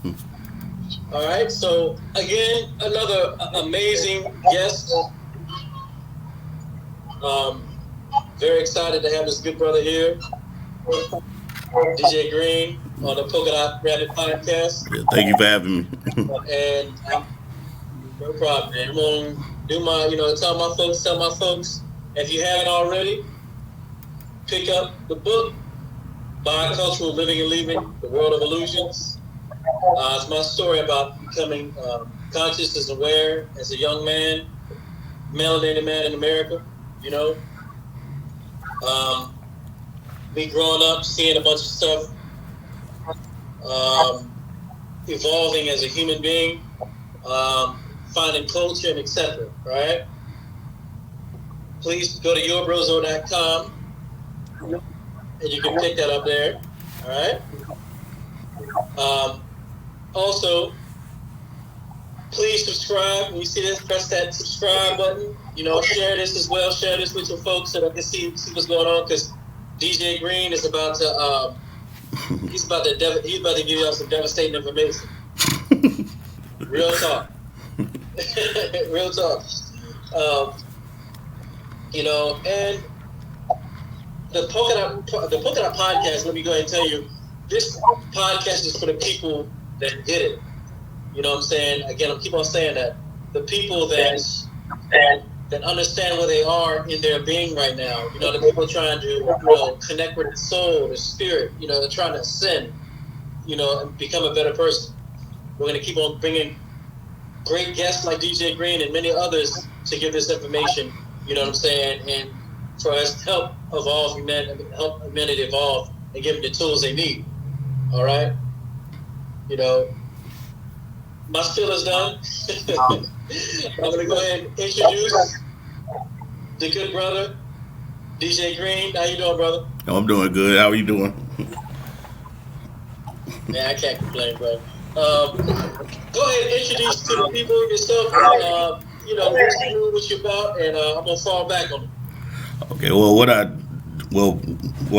All right. So again, another amazing guest. Um, very excited to have this good brother here, DJ Green, on the Polka Dot Rabbit podcast. Yeah, thank you for having me. And no problem, man. I'm gonna do my, tell my folks, if you haven't already, pick up the book, Bicultural Living and Leaving the World of Illusions. It's my story about becoming conscious and aware as a young man, melanated man in America. Me growing up, seeing a bunch of stuff, evolving as a human being, finding culture and etc. Right? Please go to yourbrozo.com and you can pick that up there. All right. Also, please subscribe. When you see this, press that subscribe button. Share this as well. Share this with your folks so that they can see what's going on. Because DJ Green is about to he's about to give you some devastating information. Real talk. Real talk. And the Polka Dot podcast. Let me go ahead and tell you, this podcast is for the people that get it. You know what I'm saying? Again, I keep on saying that. The people that understand where they are in their being right now. The people trying to connect with the soul, the spirit. They're trying to ascend. And become a better person. We're going to keep on bringing great guests like DJ Green and many others to give this information. You know what I'm saying? And for us to help humanity evolve and give them the tools they need. All right? My spiel is done. I'm going to go ahead and introduce the good brother, DJ Green. How you doing, brother? I'm doing good. How are you doing? Man, I can't complain, bro. Go ahead and introduce to the people yourself. What you're about, and I'm going to fall back on it. Okay. Well, what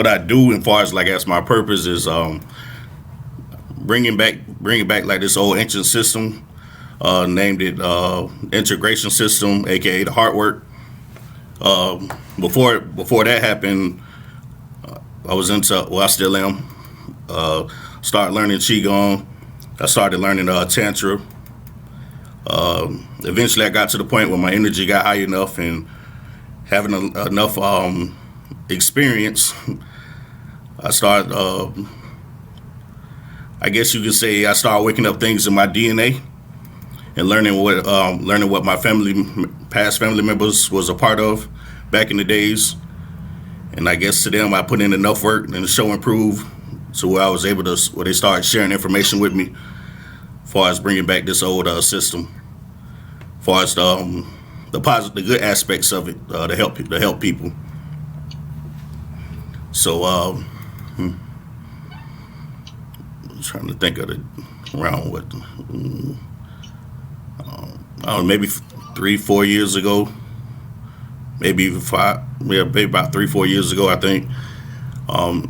I do, as far as as my purpose is bringing back like this old ancient system, named it integration system, aka the heart work. Before that happened, I was I still am. Started learning qigong. I started learning tantra. Eventually, I got to the point where my energy got high enough and having enough experience. I started. I guess you could say I started waking up things in my DNA and learning what my past family members was a part of back in the days. And I guess to them, I put in enough work and the show improved to where I was able to, where they started sharing information with me as far as bringing back this old system, as far as the positive, the good aspects of it to help people. So I'm trying to think of it around what, I don't know, maybe 3-4 years ago, maybe even 5, maybe about 3-4 years ago, I think.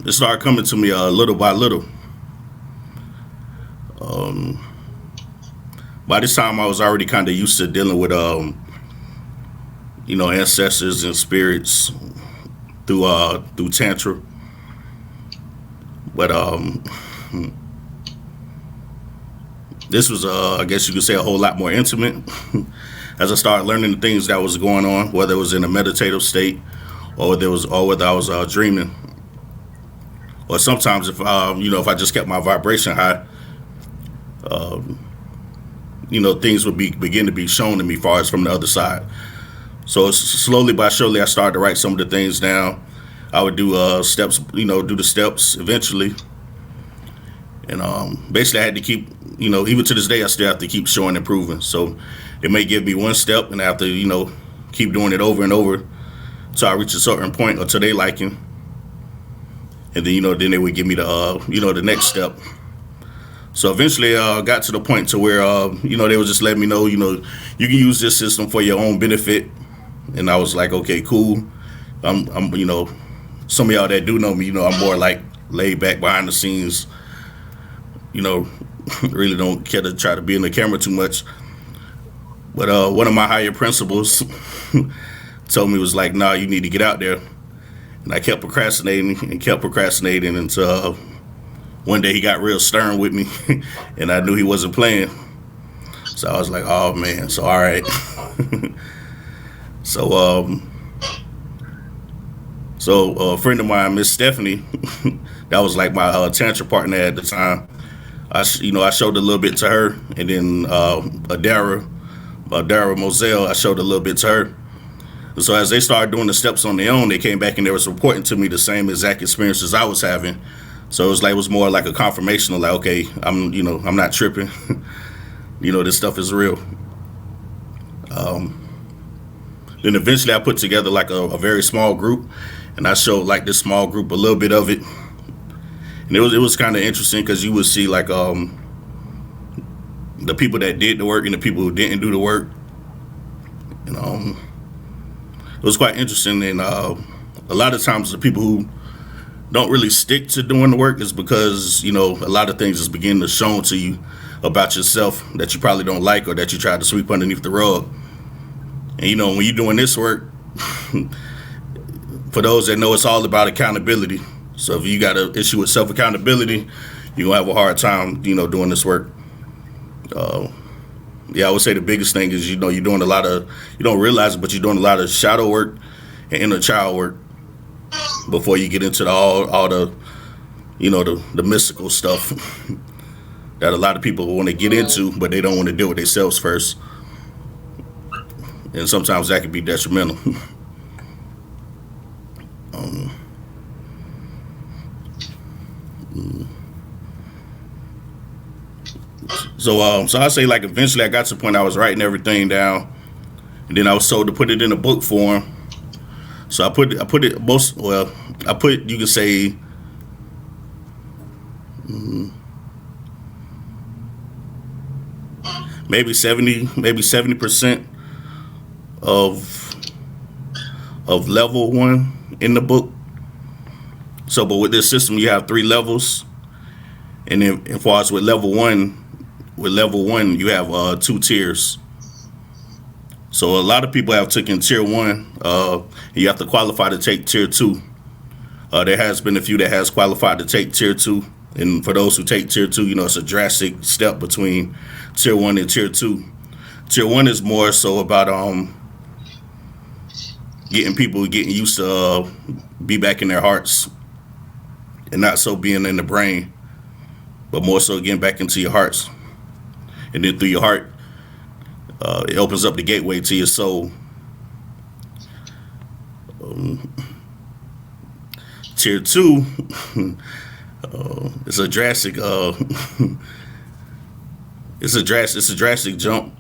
It started coming to me little by little. By this time, I was already kind of used to dealing with, ancestors and spirits through tantra. But this was, I guess you could say, a whole lot more intimate as I started learning the things that was going on, whether it was in a meditative state or whether I was dreaming. Or sometimes if I just kept my vibration high, things would begin to be shown to me far as from the other side. So slowly by surely, I started to write some of the things down. I would do steps, do the steps eventually. And basically I had to keep, even to this day, I still have to keep showing and improving. So it may give me one step and I have to, keep doing it over and over until I reach a certain point or till they liking. And then, then they would give me the, the next step. So eventually I got to the point to where, they would just let me know, you can use this system for your own benefit. And I was like, okay, cool. I'm some of y'all that do know me, I'm more like laid back behind the scenes, really don't care to try to be in the camera too much. But one of my higher principals told me, was like, nah, you need to get out there. And I kept procrastinating until one day he got real stern with me and I knew he wasn't playing. So I was like, oh man, so all right. So a friend of mine, Miss Stephanie, that was like my tantra partner at the time. I showed a little bit to her, and then Adara Moselle, I showed a little bit to her. And so as they started doing the steps on their own, they came back and they was reporting to me the same exact experiences I was having. So it was more like a confirmation of like, okay, I'm not tripping. This stuff is real. Then eventually I put together like a very small group, and I showed like this small group a little bit of it. And it was kind of interesting because you would see like the people that did the work and the people who didn't do the work. It was quite interesting. And a lot of times the people who don't really stick to doing the work is because, a lot of things is beginning to show to you about yourself that you probably don't like or that you tried to sweep underneath the rug. And, when you're doing this work, for those that know, it's all about accountability. So if you got an issue with self-accountability, you're going to have a hard time, doing this work. I would say the biggest thing is, you're doing a lot of, you don't realize it, but you're doing a lot of shadow work and inner child work before you get into all the, the mystical stuff that a lot of people want to get into, but they don't want to deal with themselves first. And sometimes that can be detrimental. So I say like eventually I got to the point I was writing everything down, and then I was told to put it in a book form. So I put you could say maybe 70% of level 1 in the book. So, but with this system, you have 3 levels, and then as far as with level one, you have 2 tiers. So a lot of people have taken tier 1. You have to qualify to take tier 2. There has been a few that has qualified to take tier 2, and for those who take tier 2, it's a drastic step between tier 1 and tier 2. Tier 1 is more so about getting used to be back in their hearts, and not so being in the brain, but more so getting back into your hearts. And then through your heart, it opens up the gateway to your soul. Tier 2, it's a drastic jump.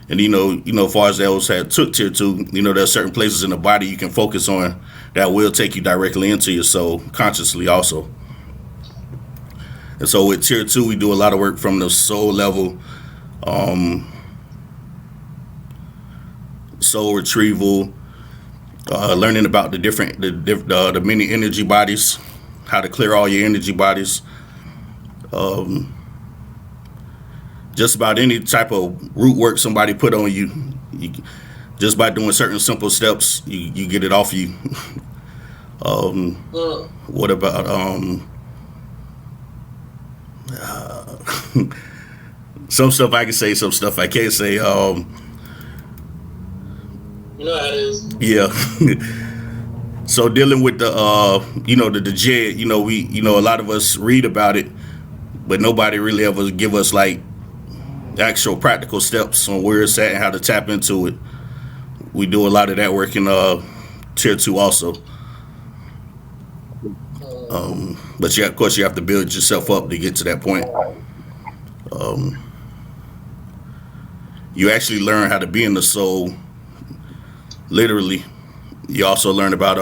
And as far as those that took tier 2, there are certain places in the body you can focus on that will take you directly into your soul consciously also. And so with tier 2, we do a lot of work from the soul level, soul retrieval, learning about the many energy bodies, how to clear all your energy bodies. Just about any type of root work somebody put on you, just by doing certain simple steps, you get it off you. What about some stuff I can say, some stuff I can't say. You know how it is. Yeah. So dealing with the the JED, we a lot of us read about it, but nobody really ever give us like actual practical steps on where it's at and how to tap into it. We do a lot of that work in tier 2 also. But of course you have to build yourself up to get to that point. You actually learn how to be in the soul, literally. You also learn about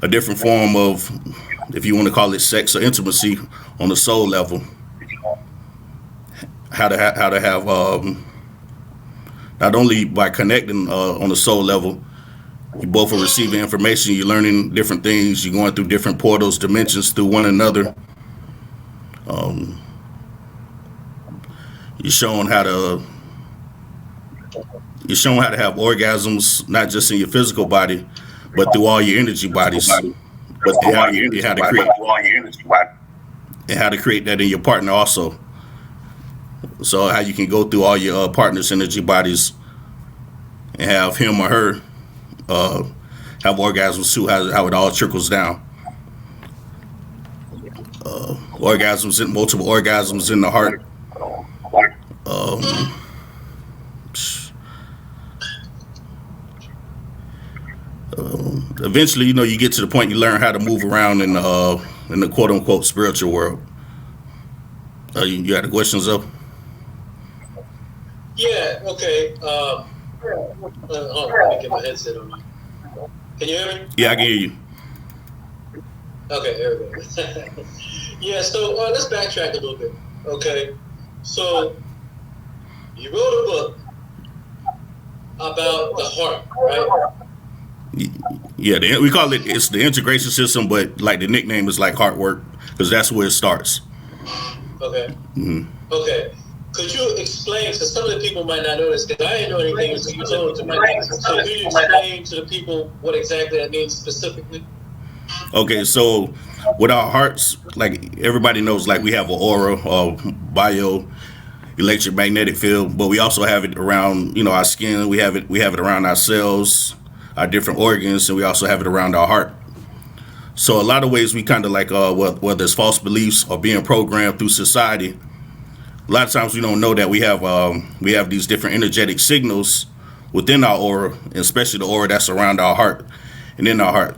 a different form of, if you want to call it sex or intimacy, on the soul level. How to have not only by connecting on the soul level, you both are receiving information, you're learning different things, you're going through different portals, dimensions through one another. You're shown how to have orgasms, not just in your physical body, but through all your energy bodies. But how to create that in your partner also. So how you can go through all your partner's energy bodies and have him or her have orgasms too. How it all trickles down. Multiple orgasms in the heart. Eventually, you get to the point you learn how to move around in the quote unquote spiritual world. You got the questions up? Yeah. Okay. Hold on, let me get my headset on. Can you hear me? Yeah, I can hear you. Okay, there we go. Yeah. So let's backtrack a little bit. Okay. So you wrote a book about the heart, right? Yeah, we call it's the integration system, but like the nickname is like heart work because that's where it starts. Okay. Mm-hmm. Okay. Could you explain, so some of the people might not know this, because I didn't know anything until you told it to me. So could you explain to the people what exactly that means specifically? Okay, so with our hearts, like everybody knows, like we have an aura or bio electromagnetic field, but we also have it around, our skin. We have it around our cells, our different organs, and we also have it around our heart. So a lot of ways we kind of like, whether it's false beliefs or being programmed through society, a lot of times we don't know that we have these different energetic signals within our aura, and especially the aura that's around our heart and in our heart.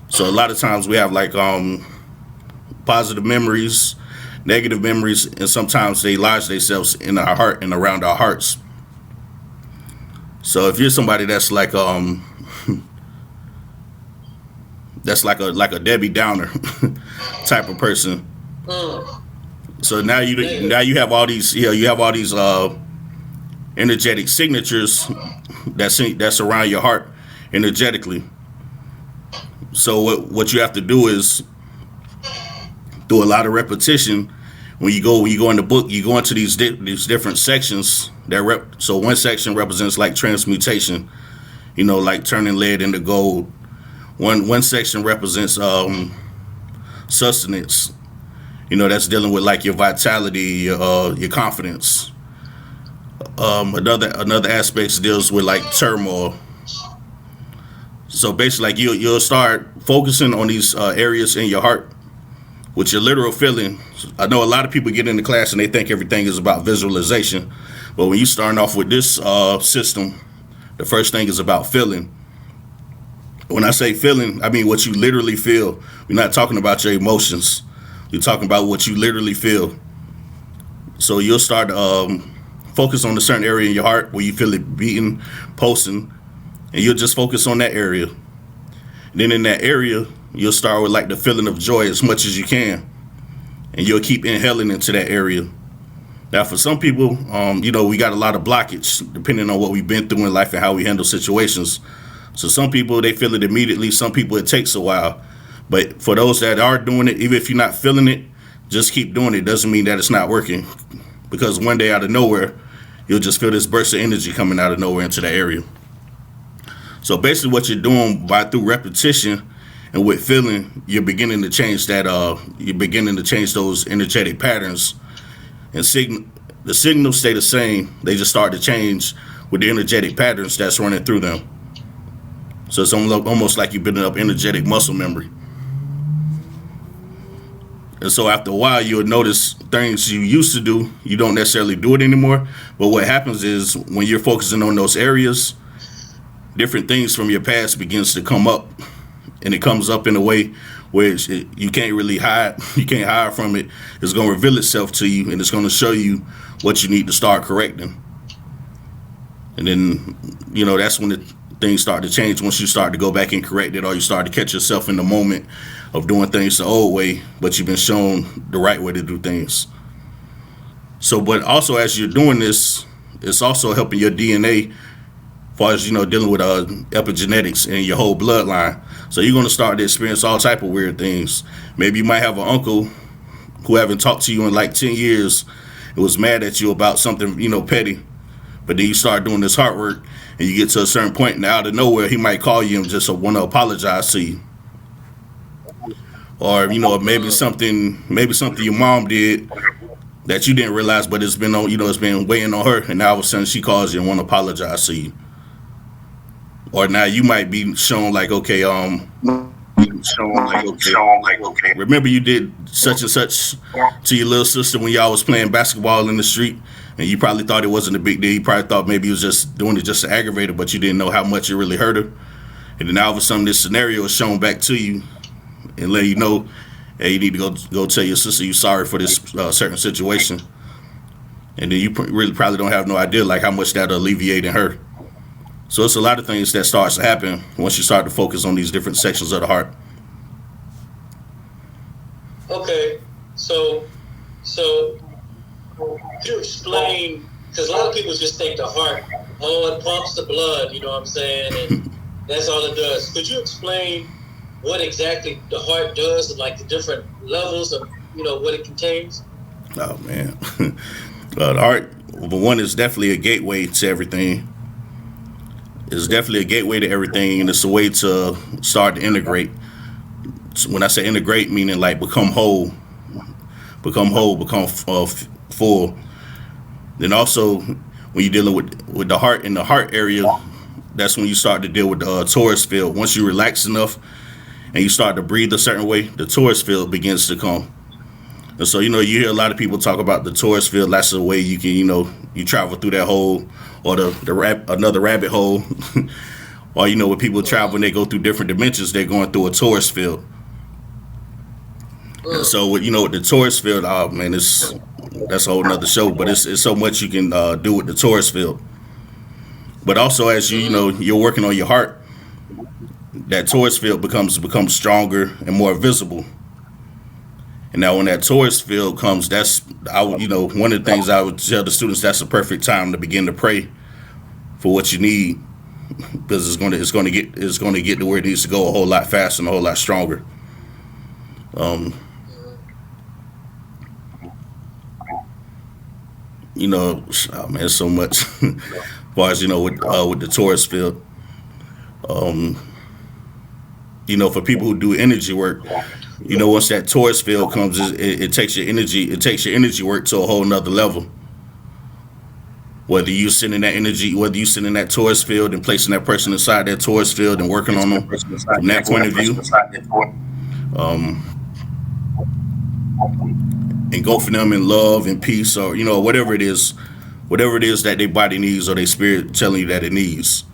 So a lot of times we have like positive memories, negative memories, and sometimes they lodge themselves in our heart and around our hearts. So if you're somebody that's like that's like a Debbie Downer type of person. So now you have all these energetic signatures that's around your heart energetically. So what you have to do is do a lot of repetition. When you go in the book, you go into these different sections so one section represents like transmutation, like turning lead into gold. One section represents sustenance. That's dealing with like your vitality, your confidence. Another aspect deals with like turmoil. So basically, like you'll start focusing on these areas in your heart with your literal feeling. I know a lot of people get into class and they think everything is about visualization, but when you starting off with this system, the first thing is about feeling. When I say feeling, I mean what you literally feel. We're not talking about your emotions. You're talking about what you literally feel. So you'll start focus on a certain area in your heart where you feel it beating, pulsing, and you'll just focus on that area. And then in that area, you'll start with like the feeling of joy as much as you can, and you'll keep inhaling into that area. Now, for some people, we got a lot of blockage depending on what we've been through in life and how we handle situations. So some people, they feel it immediately. Some people, it takes a while. But for those that are doing it, even if you're not feeling it, just keep doing it. Doesn't mean that it's not working. Because one day out of nowhere, you'll just feel this burst of energy coming out of nowhere into that area. So basically what you're doing through repetition and with feeling, you're beginning to change those energetic patterns. And the signals stay the same. They just start to change with the energetic patterns that's running through them. So it's almost like you're building up energetic muscle memory. And so after a while, you'll notice things you used to do, you don't necessarily do it anymore. But what happens is when you're focusing on those areas, different things from your past begins to come up. And it comes up in a way where you can't really hide. You can't hide from it. It's going to reveal itself to you, and it's going to show you what you need to start correcting. And then, that's when things start to change once you start to go back and correct it, or you start to catch yourself in the moment of doing things the old way, but you've been shown the right way to do things. So, but also as you're doing this, it's also helping your DNA as far as, dealing with epigenetics and your whole bloodline. So you're going to start to experience all type of weird things. Maybe you might have an uncle who haven't talked to you in like 10 years, it was mad at you about something, petty. But then you start doing this hard work, and you get to a certain point, and out of nowhere, he might call you and just want to apologize to you, or maybe something your mom did that you didn't realize, but it's been on, it's been weighing on her, and now all of a sudden she calls you and want to apologize to you, or now you might be shown like, okay, remember you did such and such to your little sister when y'all was playing basketball in the street, and you probably thought it wasn't a big deal. You probably thought maybe he was just doing it just to aggravate her, but you didn't know how much it really hurt her. And then all of a sudden this scenario is shown back to you and let you know, hey, you need to go tell your sister you're sorry for this certain situation. And then you really probably don't have no idea like how much that'll alleviate in her. So it's a lot of things that starts to happen once you start to focus on these different sections of the heart. Okay, so could you explain, because a lot of people just think the heart, it pumps the blood, you know what I'm saying, and that's all it does. Could you explain what exactly the heart does, and like the different levels of, what it contains? Oh, man. The heart, one, is definitely a gateway to everything. It's definitely a gateway to everything, and it's a way to start to integrate. So when I say integrate, meaning like become whole, become full. Then also, when you're dealing with the heart, in the heart area, that's when you start to deal with the torus field. Once you relax enough and you start to breathe a certain way, the torus field begins to come. And so, you hear a lot of people talk about the torus field. That's the way you can, you travel through that hole, or another rabbit hole. Or, when people travel and they go through different dimensions, they're going through a torus field. And so, with the torus field, oh man, that's a whole nother show. But it's so much you can do with the torus field. But also, as you're working on your heart, that torus field becomes stronger and more visible. And now, when that torus field comes, one of the things I would tell the students, that's the perfect time to begin to pray for what you need, because it's going to get to where it needs to go a whole lot faster and a whole lot stronger. Oh man, so much as far as with the torus field. For people who do energy work, once that torus field comes, it takes your energy work to a whole nother level. Whether you send in that torus field and placing that person inside that torus field and working on them from that point of view, engulfing them in love and peace, or whatever it is that their body needs or their spirit telling you that it needs.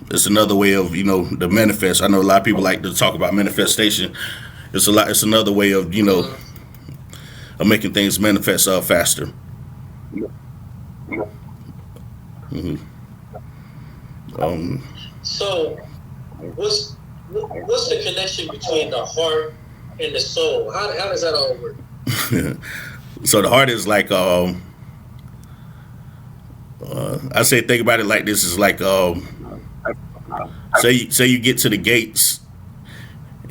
It's another way of the manifest. I know a lot of people like to talk about manifestation. It's another way of of making things manifest faster. Mm-hmm. So what's the connection between the heart and the soul? How does that all work? So the heart is like I say, think about it like this: is like say you get to the gates,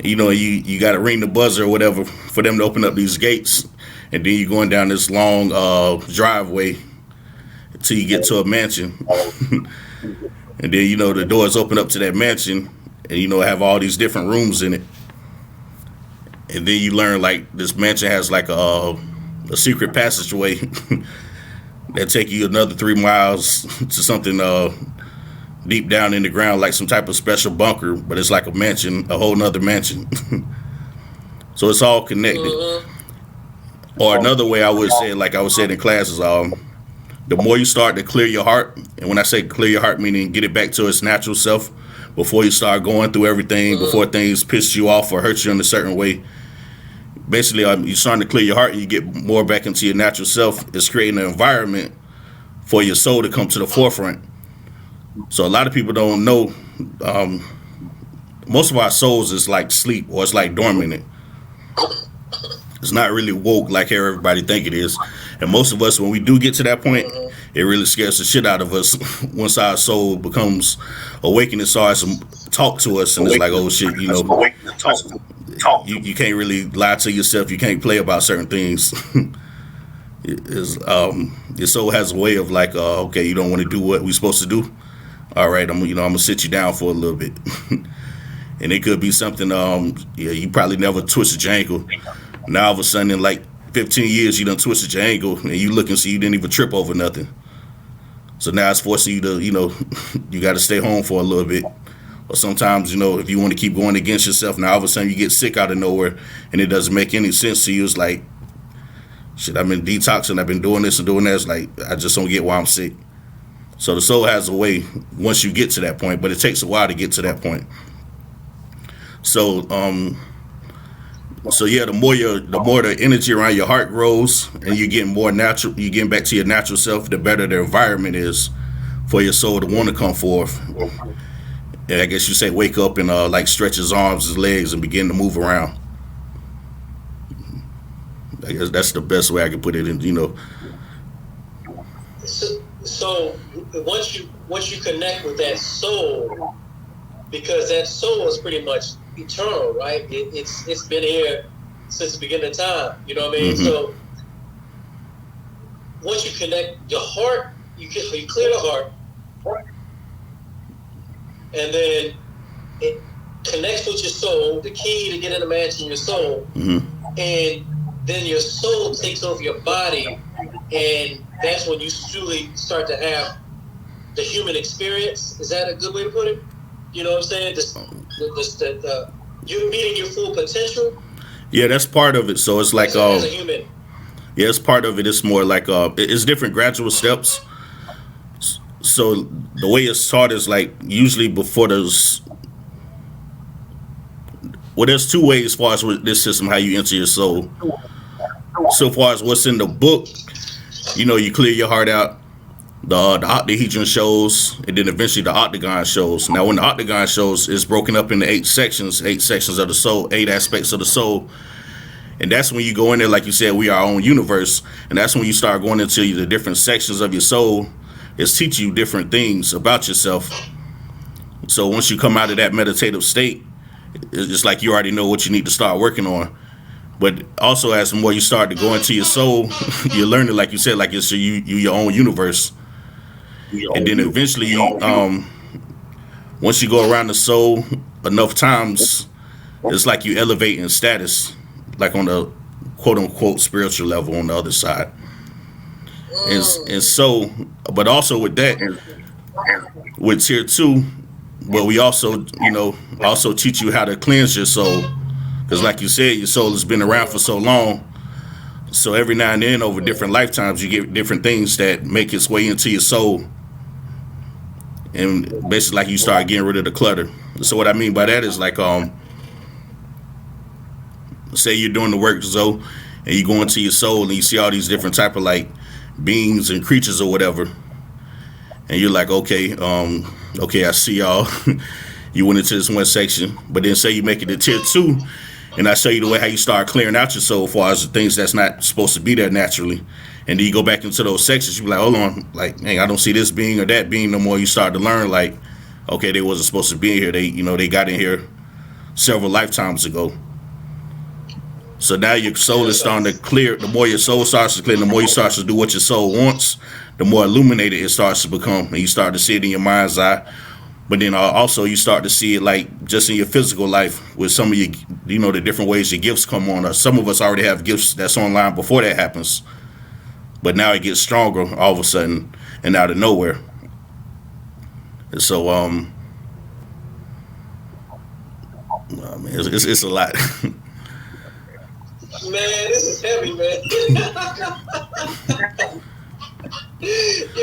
you got to ring the buzzer or whatever for them to open up these gates, and then you're going down this long driveway until you get to a mansion. And then the doors open up to that mansion, and have all these different rooms in it. And then you learn like this mansion has like a secret passageway that take you another 3 miles to something deep down in the ground, like some type of special bunker, but it's like a mansion, a whole nother mansion. So it's all connected. Mm-hmm. Or another way I would say it, like I was saying in classes, the more you start to clear your heart, and when I say clear your heart, meaning get it back to its natural self, before you start going through everything, mm-hmm. before things piss you off or hurt you in a certain way, basically you're starting to clear your heart and you get more back into your natural self. It's creating an environment for your soul to come to the forefront. So a lot of people don't know, most of our souls is like sleep, or it's like dormant. It's not really woke like everybody think it is. And most of us, when we do get to that point, it really scares the shit out of us once our soul becomes awakened and starts to talk to us, and it's like, oh shit, you can't really lie to yourself. You can't play about certain things. is your soul has a way of like, okay, you don't want to do what we're supposed to do. All right, I'm gonna sit you down for a little bit, and it could be something. Yeah, you probably never twisted your ankle. Now all of a sudden, in like 15 years, you done twisted your ankle, and you look and see you didn't even trip over nothing. So now it's forcing you to, you got to stay home for a little bit. Or sometimes, if you want to keep going against yourself, now all of a sudden you get sick out of nowhere, and it doesn't make any sense to you. It's like, shit, I've been detoxing, I've been doing this and doing that. It's like, I just don't get why I'm sick. So the soul has a way once you get to that point, but it takes a while to get to that point. So, yeah, the more the energy around your heart grows, and you're getting more natural, you're getting back to your natural self, the better the environment is for your soul to want to come forth. And I guess you say wake up and like stretch his arms, his legs, and begin to move around. I guess that's the best way I can put it in, So once you connect with that soul, because that soul is pretty much eternal, right? It's been here since the beginning of time. You know what I mean? Mm-hmm. So once you connect your heart, you clear the heart, and then it connects with your soul. The key to getting a match in your soul, mm-hmm. and then your soul takes over your body, and that's when you truly start to have the human experience. Is that a good way to put it? You know what I'm saying? You're meeting your full potential. Yeah, that's part of it. So it's like, as a human. Yeah, it's part of it. It's more like it's different gradual steps. So the way it's taught is like usually before there's two ways as far as with this system how you enter your soul. So far as what's in the book, you clear your heart out. The octahedron shows, and then eventually the octagon shows. Now, when the octagon shows, it's broken up into 8 sections of the soul, 8 aspects of the soul. And that's when you go in there, like you said, we are our own universe. And that's when you start going into the different sections of your soul. It's teaching you different things about yourself. So once you come out of that meditative state, it's just like you already know what you need to start working on. But also, as the more you start to go into your soul, you're learning, like you said, like it's your own universe. And then eventually, once you go around the soul enough times, it's like you elevate in status, like on the quote unquote spiritual level on the other side. And so, but also with that, with tier 2, but we also, also teach you how to cleanse your soul. Because like you said, your soul has been around for so long. So every now and then over different lifetimes, you get different things that make its way into your soul. And basically like you start getting rid of the clutter. So what I mean by that is like, say you're doing the work, Zoe, and you go into your soul and you see all these different type of like beings and creatures or whatever. And you're like, okay, I see y'all. You went into this one section, but then say you make it to tier 2, and I show you the way how you start clearing out your soul as far as the things that's not supposed to be there naturally. And then you go back into those sections, you be like, hold on, like, hey, I don't see this being or that being no more. You start to learn, like, okay, they wasn't supposed to be in here. They got in here several lifetimes ago. So now your soul is starting to clear. The more your soul starts to clear, the more you start to do what your soul wants, the more illuminated it starts to become. And you start to see it in your mind's eye. But then also you start to see it like just in your physical life with some of your, the different ways your gifts come on. Or some of us already have gifts that's online before that happens. But now it gets stronger all of a sudden and out of nowhere. And so, it's a lot. Man, this is heavy, man. You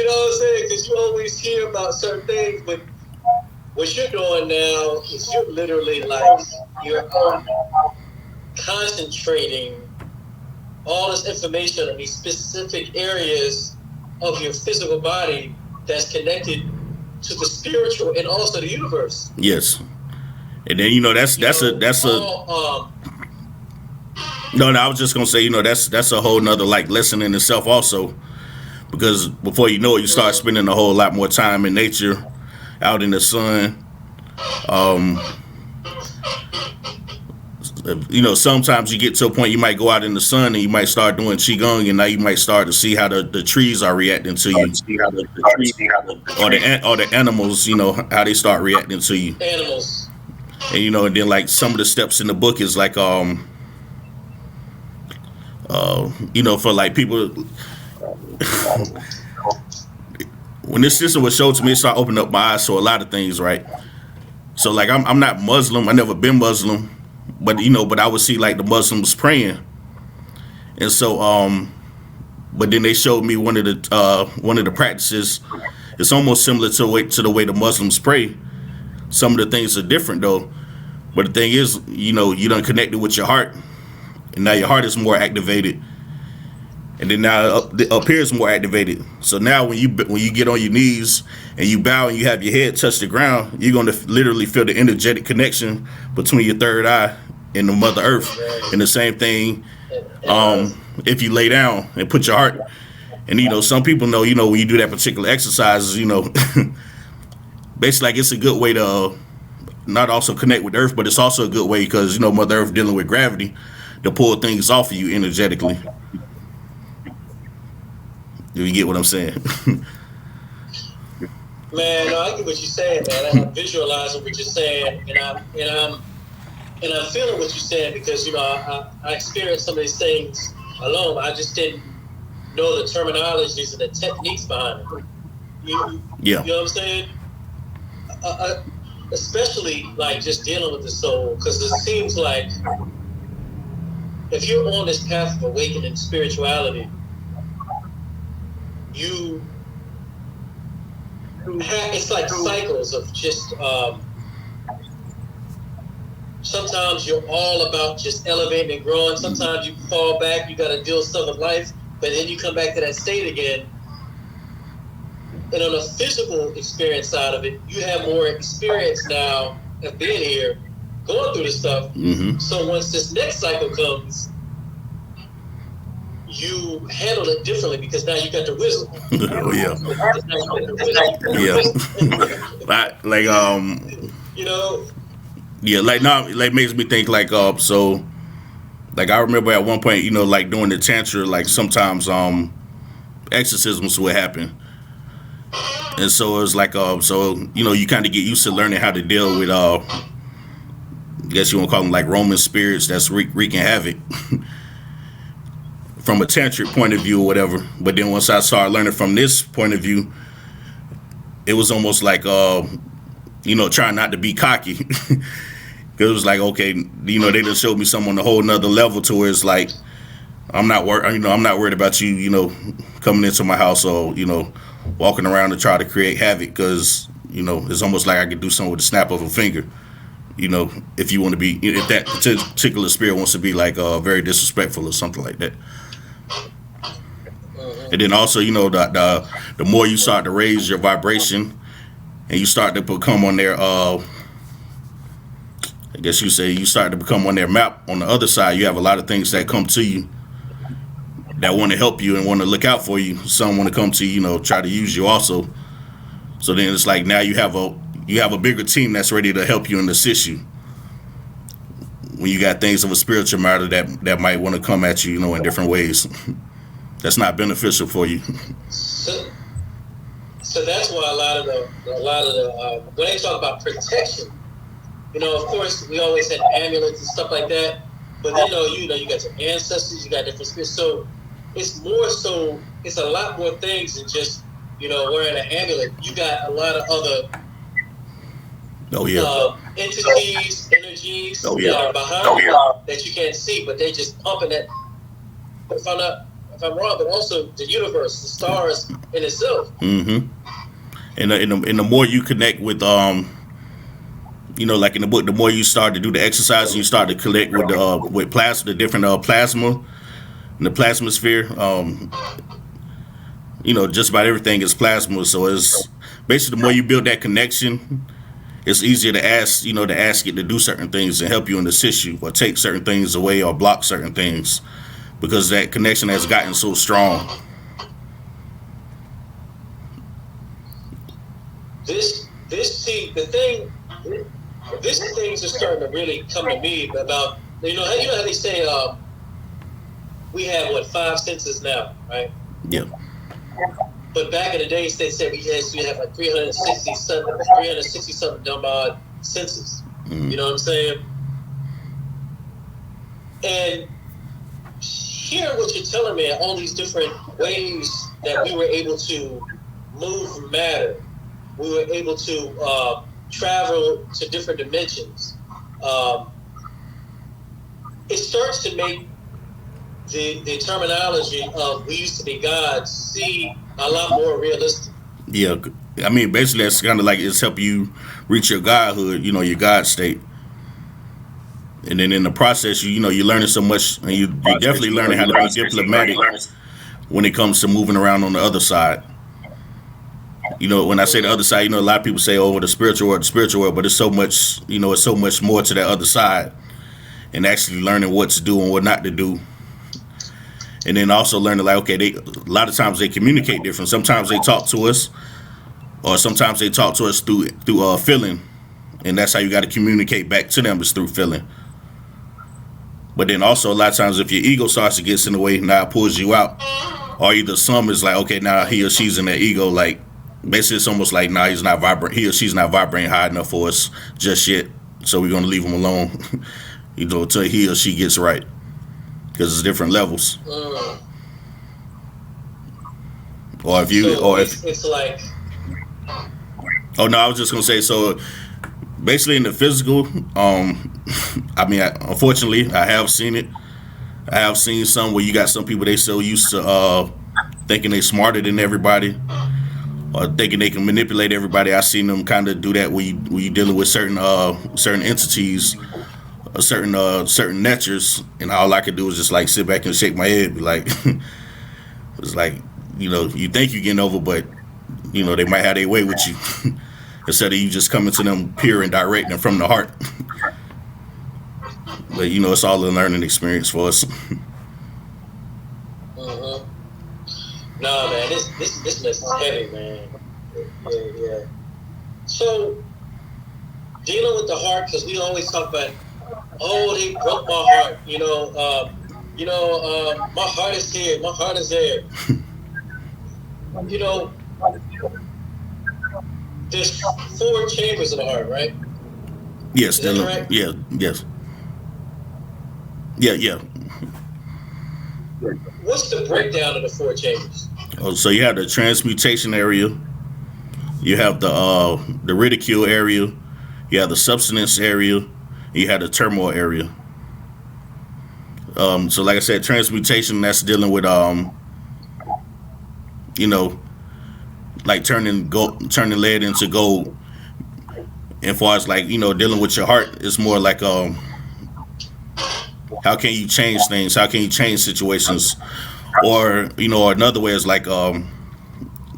know what I'm saying? Because you always hear about certain things, but what you're doing now is you're literally like, you're concentrating all this information on these specific areas of your physical body that's connected to the spiritual and also the universe. Yes. And then, that's No, I was just gonna say, that's a whole nother like lesson in itself also, because before you know it, you start spending a whole lot more time in nature, out in the sun. Sometimes you get to a point you might go out in the sun and you might start doing qigong, and now you might start to see how the trees are reacting to you, or the animals, how they start reacting to you. Animals. And then like some of the steps in the book is like for like people, when this system was showed to me, it started opening up my eyes to a lot of things, right? So like I'm not Muslim, I never been Muslim, but I would see like the Muslims praying, and so but then they showed me one of the practices. It's almost similar to the way the Muslims pray. Some of the things are different though, but the thing is, you done connected with your heart, and now your heart is more activated, and then now up here is more activated. So now when you get on your knees and you bow and you have your head touch the ground, you're going to literally feel the energetic connection between your third eye and the Mother Earth. And the same thing, if you lay down and put your heart, and some people know, when you do that particular exercise, basically like it's a good way to not also connect with Earth, but it's also a good way because Mother Earth dealing with gravity to pull things off of you energetically. Do you get what I'm saying? Man, no, I get what you're saying, man. I'm visualizing what you're saying, and I'm feeling what you're saying because I experienced some of these things alone. I just didn't know the terminologies and the techniques behind it. You know what I'm saying? Especially like just dealing with the soul, because it seems like if you're on this path of awakening spirituality, it's like cycles of just sometimes you're all about just elevating and growing. Sometimes you fall back, you got to deal with stuff in life, but then you come back to that state again. And on the physical experience side of it, you have more experience now of being here, going through this stuff. Mm-hmm. So once this next cycle comes, you handle it differently because now you got the wisdom. Oh yeah. Yeah, like now, like makes me think like so, like I remember at one point, like during the tantra, like sometimes exorcisms would happen, and so it was like you kind of get used to learning how to deal with I guess you want to call them like Roman spirits that's wreaking havoc. From a tantric point of view or whatever. But then once I started learning from this point of view, it was almost like trying not to be cocky. Because it was like, okay, they just showed me something on a whole nother level to where it's like I'm not worried about you coming into my house or walking around to try to create havoc, because it's almost like I could do something with the snap of a finger. If you want to be, if that particular spirit wants to be like very disrespectful or something like that. And then also, the more you start to raise your vibration and you start to become on their, I guess you say you start to become on their map on the other side, you have a lot of things that come to you that want to help you and want to look out for you. Some want to come to you, try to use you also. So then it's like now you have a bigger team that's ready to help you and assist you when you got things of a spiritual matter that might want to come at you, in different ways. That's not beneficial for you. So that's why a lot of the when they talk about protection, of course we always had amulets and stuff like that, but then you got your ancestors, you got different spirits. So it's a lot more things than just wearing an amulet. You got a lot of other entities, energies that are behind you that you can't see, but they just pumping that. If I'm wrong, but also the universe, the stars in itself. Mm-hmm. And the more you connect with like in the book, the more you start to do the exercise and you start to connect with plasma, the different plasma in the plasma sphere. Just about everything is plasma. So it's basically the more you build that connection, it's easier to ask it to do certain things and help you and assist you, or take certain things away or block certain things, because that connection has gotten so strong. These things are starting to really come to me about you know how they say we have what 5 senses now, right? Yeah. But back in the days, they said we have like 360 something dumb odd senses. Mm-hmm. You know what I'm saying? And hearing what you're telling me, all these different ways that we were able to move matter, we were able to travel to different dimensions. It starts to make the terminology of we used to be gods see a lot more realistic. Yeah. I mean, basically, that's kind of like it's help you reach your godhood, your God state. And then in the process, you're learning so much, and you're definitely learning how to be diplomatic when it comes to moving around on the other side. When I say the other side, a lot of people say, "Oh, the spiritual world," but it's so much, it's so much more to that other side, and actually learning what to do and what not to do. And then also learning, like, okay, a lot of times they communicate different. Sometimes they talk to us, or sometimes they talk to us through feeling, and that's how you got to communicate back to them, is through feeling. But then also a lot of times if your ego starts to get in the way, now it pulls you out. Or either some is like, okay, now he or she's in their ego, like basically it's almost like, nah, he or she's not vibrating high enough for us just yet. So we're gonna leave him alone, until he or she gets right. Because it's different levels. Or if you it's like, oh no, I was just gonna say, so basically in the physical, I mean, unfortunately, I have seen it. I have seen some where you got some people, they so used to thinking they smarter than everybody, or thinking they can manipulate everybody. I've seen them kind of do that when you dealing with certain entities, certain natures, and all I could do is just like sit back and shake my head, be like, it's like, you think you're getting over, but they might have their way with you. Instead of you just coming to them pure and direct and from the heart. But it's all a learning experience for us. No, man, this mess is heavy, man. Yeah. So dealing with the heart, because we always talk about, oh, they broke my heart. My heart is here. My heart is there. There's 4 chambers of the heart, right? Yes, is that correct? Yes. Yeah. What's the breakdown of the 4 chambers? Oh, so you have the transmutation area, you have the ridicule area, you have the substance area, you have the turmoil area. So like I said, transmutation, that's dealing with like turning lead into gold. And far as like, dealing with your heart, it's more like how can you change things? How can you change situations? Or, another way is like, or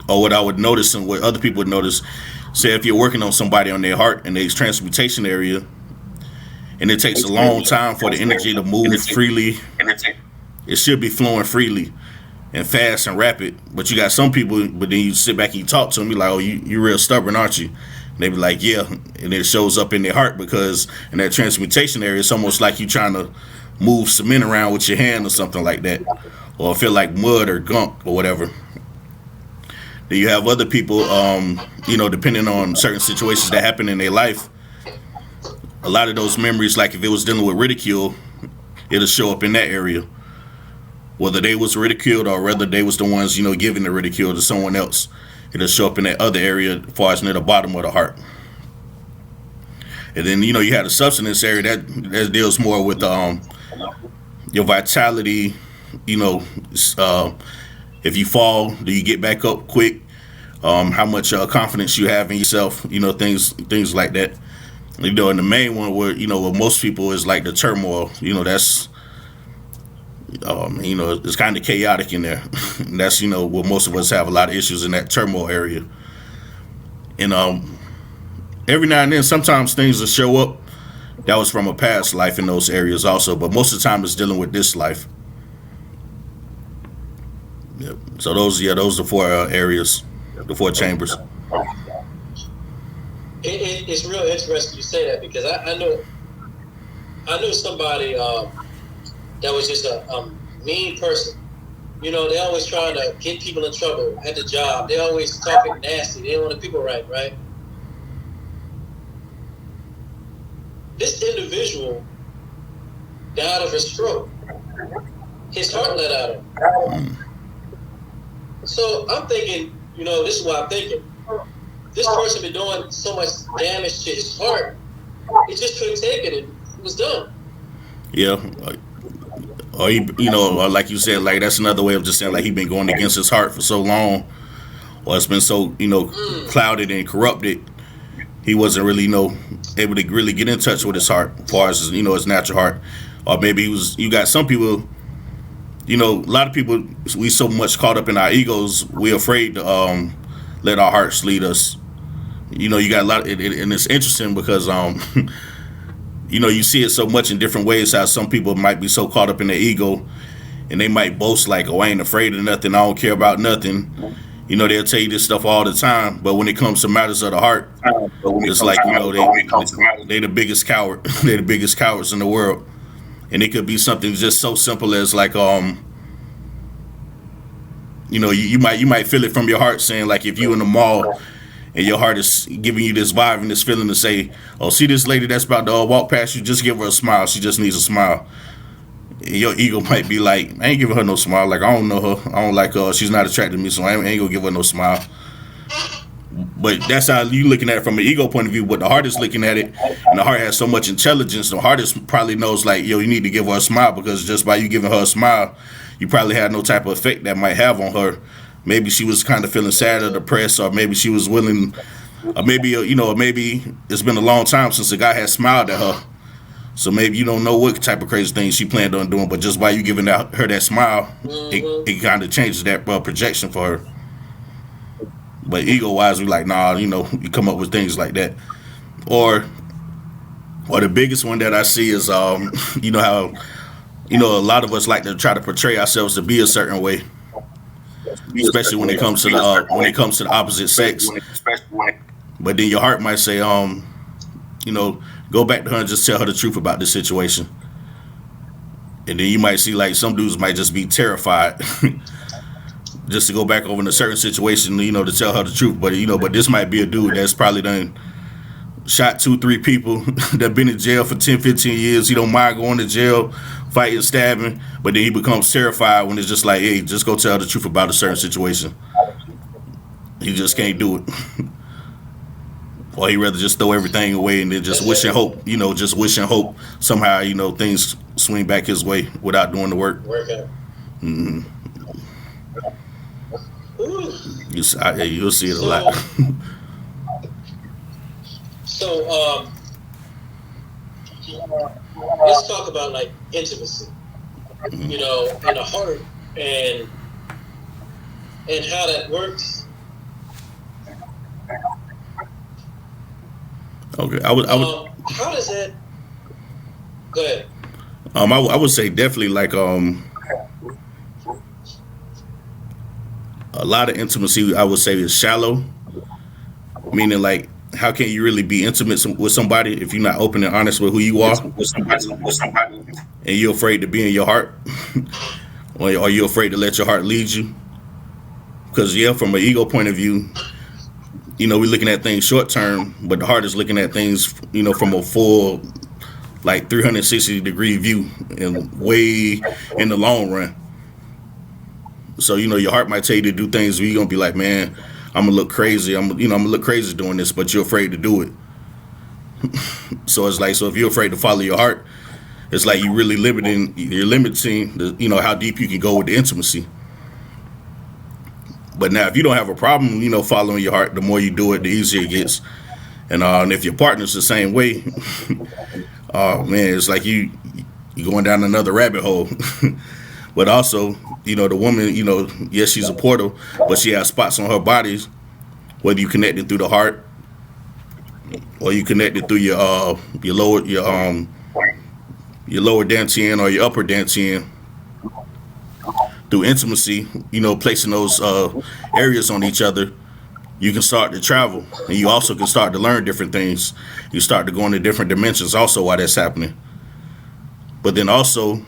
what I would notice and what other people would notice, say if you're working on somebody on their heart in the transmutation area, and it takes a long time for the energy to move freely, it should be flowing freely and fast and rapid. But you got some people, but then you sit back and you talk to them, you're like, oh, you're real stubborn, aren't you? And they be like, yeah. And it shows up in their heart, because in that transmutation area, it's almost like you trying to move cement around with your hand or something like that, or feel like mud or gunk or whatever. Then you have other people, depending on certain situations that happen in their life, a lot of those memories, like if it was dealing with ridicule, it'll show up in that area. Whether they was ridiculed or whether they was the ones, giving the ridicule to someone else, it'll show up in that other area as far as near the bottom of the heart. And then, you have the substance area that deals more with your vitality. If you fall, do you get back up quick? How much confidence you have in yourself, things like that. And the main one where, with most people is like the turmoil, that's, it's kind of chaotic in there. And that's, where most of us have a lot of issues in that turmoil area. And every now and then, sometimes things will show up that was from a past life in those areas also, but most of the time it's dealing with this life. Yep. So those are the 4 areas, the 4 chambers. It's real interesting you say that, because I know I knew somebody that was just a mean person. You know, they always trying to get people in trouble at the job. They always talking nasty. They don't want the people right? This individual died of a stroke. His heart let out of him. So I'm thinking, you know, this is what I'm thinking. This person been doing so much damage to his heart, he just couldn't take it and it was done. Yeah. Or he, you know, or like you said, like that's another way of just saying like he been going against his heart for so long, or it's been so, you know, clouded and corrupted. He wasn't really, you know, able to really get in touch with his heart, as far as, you know, his natural heart. Or maybe he was. You got some people, you know, a lot of people, we so much caught up in our egos, we're afraid to let our hearts lead us. You know, you got a lot, and it's interesting because you know, you see it so much in different ways. How some people might be so caught up in their ego, and they might boast like, "Oh, I ain't afraid of nothing. I don't care about nothing." You know, they'll tell you this stuff all the time, but when it comes to matters of the heart, it's like, you know, they the biggest coward. They're the biggest cowards in the world, and it could be something just so simple as like, you know, you might feel it from your heart, saying like, if you in the mall and your heart is giving you this vibe and this feeling to say, "Oh, see this lady that's about to walk past you, just give her a smile. She just needs a smile." And your ego might be like, "I ain't giving her no smile. Like, I don't know her. I don't like her. She's not attracted to me, so I ain't gonna give her no smile." But that's how you looking at it from an ego point of view. But the heart is looking at it, and the heart has so much intelligence. The heart is probably knows like, yo, you need to give her a smile, because just by you giving her a smile, you probably had no type of effect that might have on her. Maybe she was kind of feeling sad or depressed, or maybe she was willing, or maybe, you know, maybe it's been a long time since a guy has smiled at her. So maybe you don't know what type of crazy things she planned on doing, but just by you giving her that smile, it kind of changes that projection for her. But ego-wise, we like, nah, you know, you come up with things like that. Or the biggest one that I see is, you know how, you know, a lot of us like to try to portray ourselves to be a certain way, especially when it comes to the opposite sex. But then your heart might say, you know, go back to her and just tell her the truth about this situation. And then you might see like some dudes might just be terrified just to go back over in a certain situation, you know, to tell her the truth. But, you know, but this might be a dude that's probably done shot 2-3 people that been in jail for 10-15 years. He don't mind going to jail, fighting, stabbing, but then he becomes terrified when it's just like, hey, just go tell the truth about a certain situation. He just can't do it. Or he rather just throw everything away and then just wish and hope, you know, just wish and hope somehow, you know, things swing back his way without doing the work. Mm-hmm. You'll see it a lot. So, let's talk about like intimacy, you know, in the heart and how that works. Okay, I would. How does that? Go ahead. I would say definitely like a lot of intimacy, I would say, is shallow. Meaning, like, how can you really be intimate with somebody if you're not open and honest with who you are, and you're afraid to be in your heart, or you're afraid to let your heart lead you? Because yeah, from an ego point of view, you know, we're looking at things short term, but the heart is looking at things, you know, from a full, like 360-degree view and way in the long run. So, you know, your heart might tell you to do things where you're gonna be like, man, I'm gonna look crazy. I'm gonna look crazy doing this, but you're afraid to do it. So it's like, so if you're afraid to follow your heart, it's like you're limiting the, you know, how deep you can go with the intimacy. But now, if you don't have a problem, you know, following your heart, the more you do it, the easier it gets. And if your partner's the same way, oh man, it's like you're going down another rabbit hole. But also, you know, the woman, you know, yes, she's a portal, but she has spots on her body, whether you connected through the heart or you connected through your lower dantian or your upper dantian. Through intimacy, you know, placing those areas on each other, you can start to travel, and you also can start to learn different things. You start to go into different dimensions also while that's happening. But then also,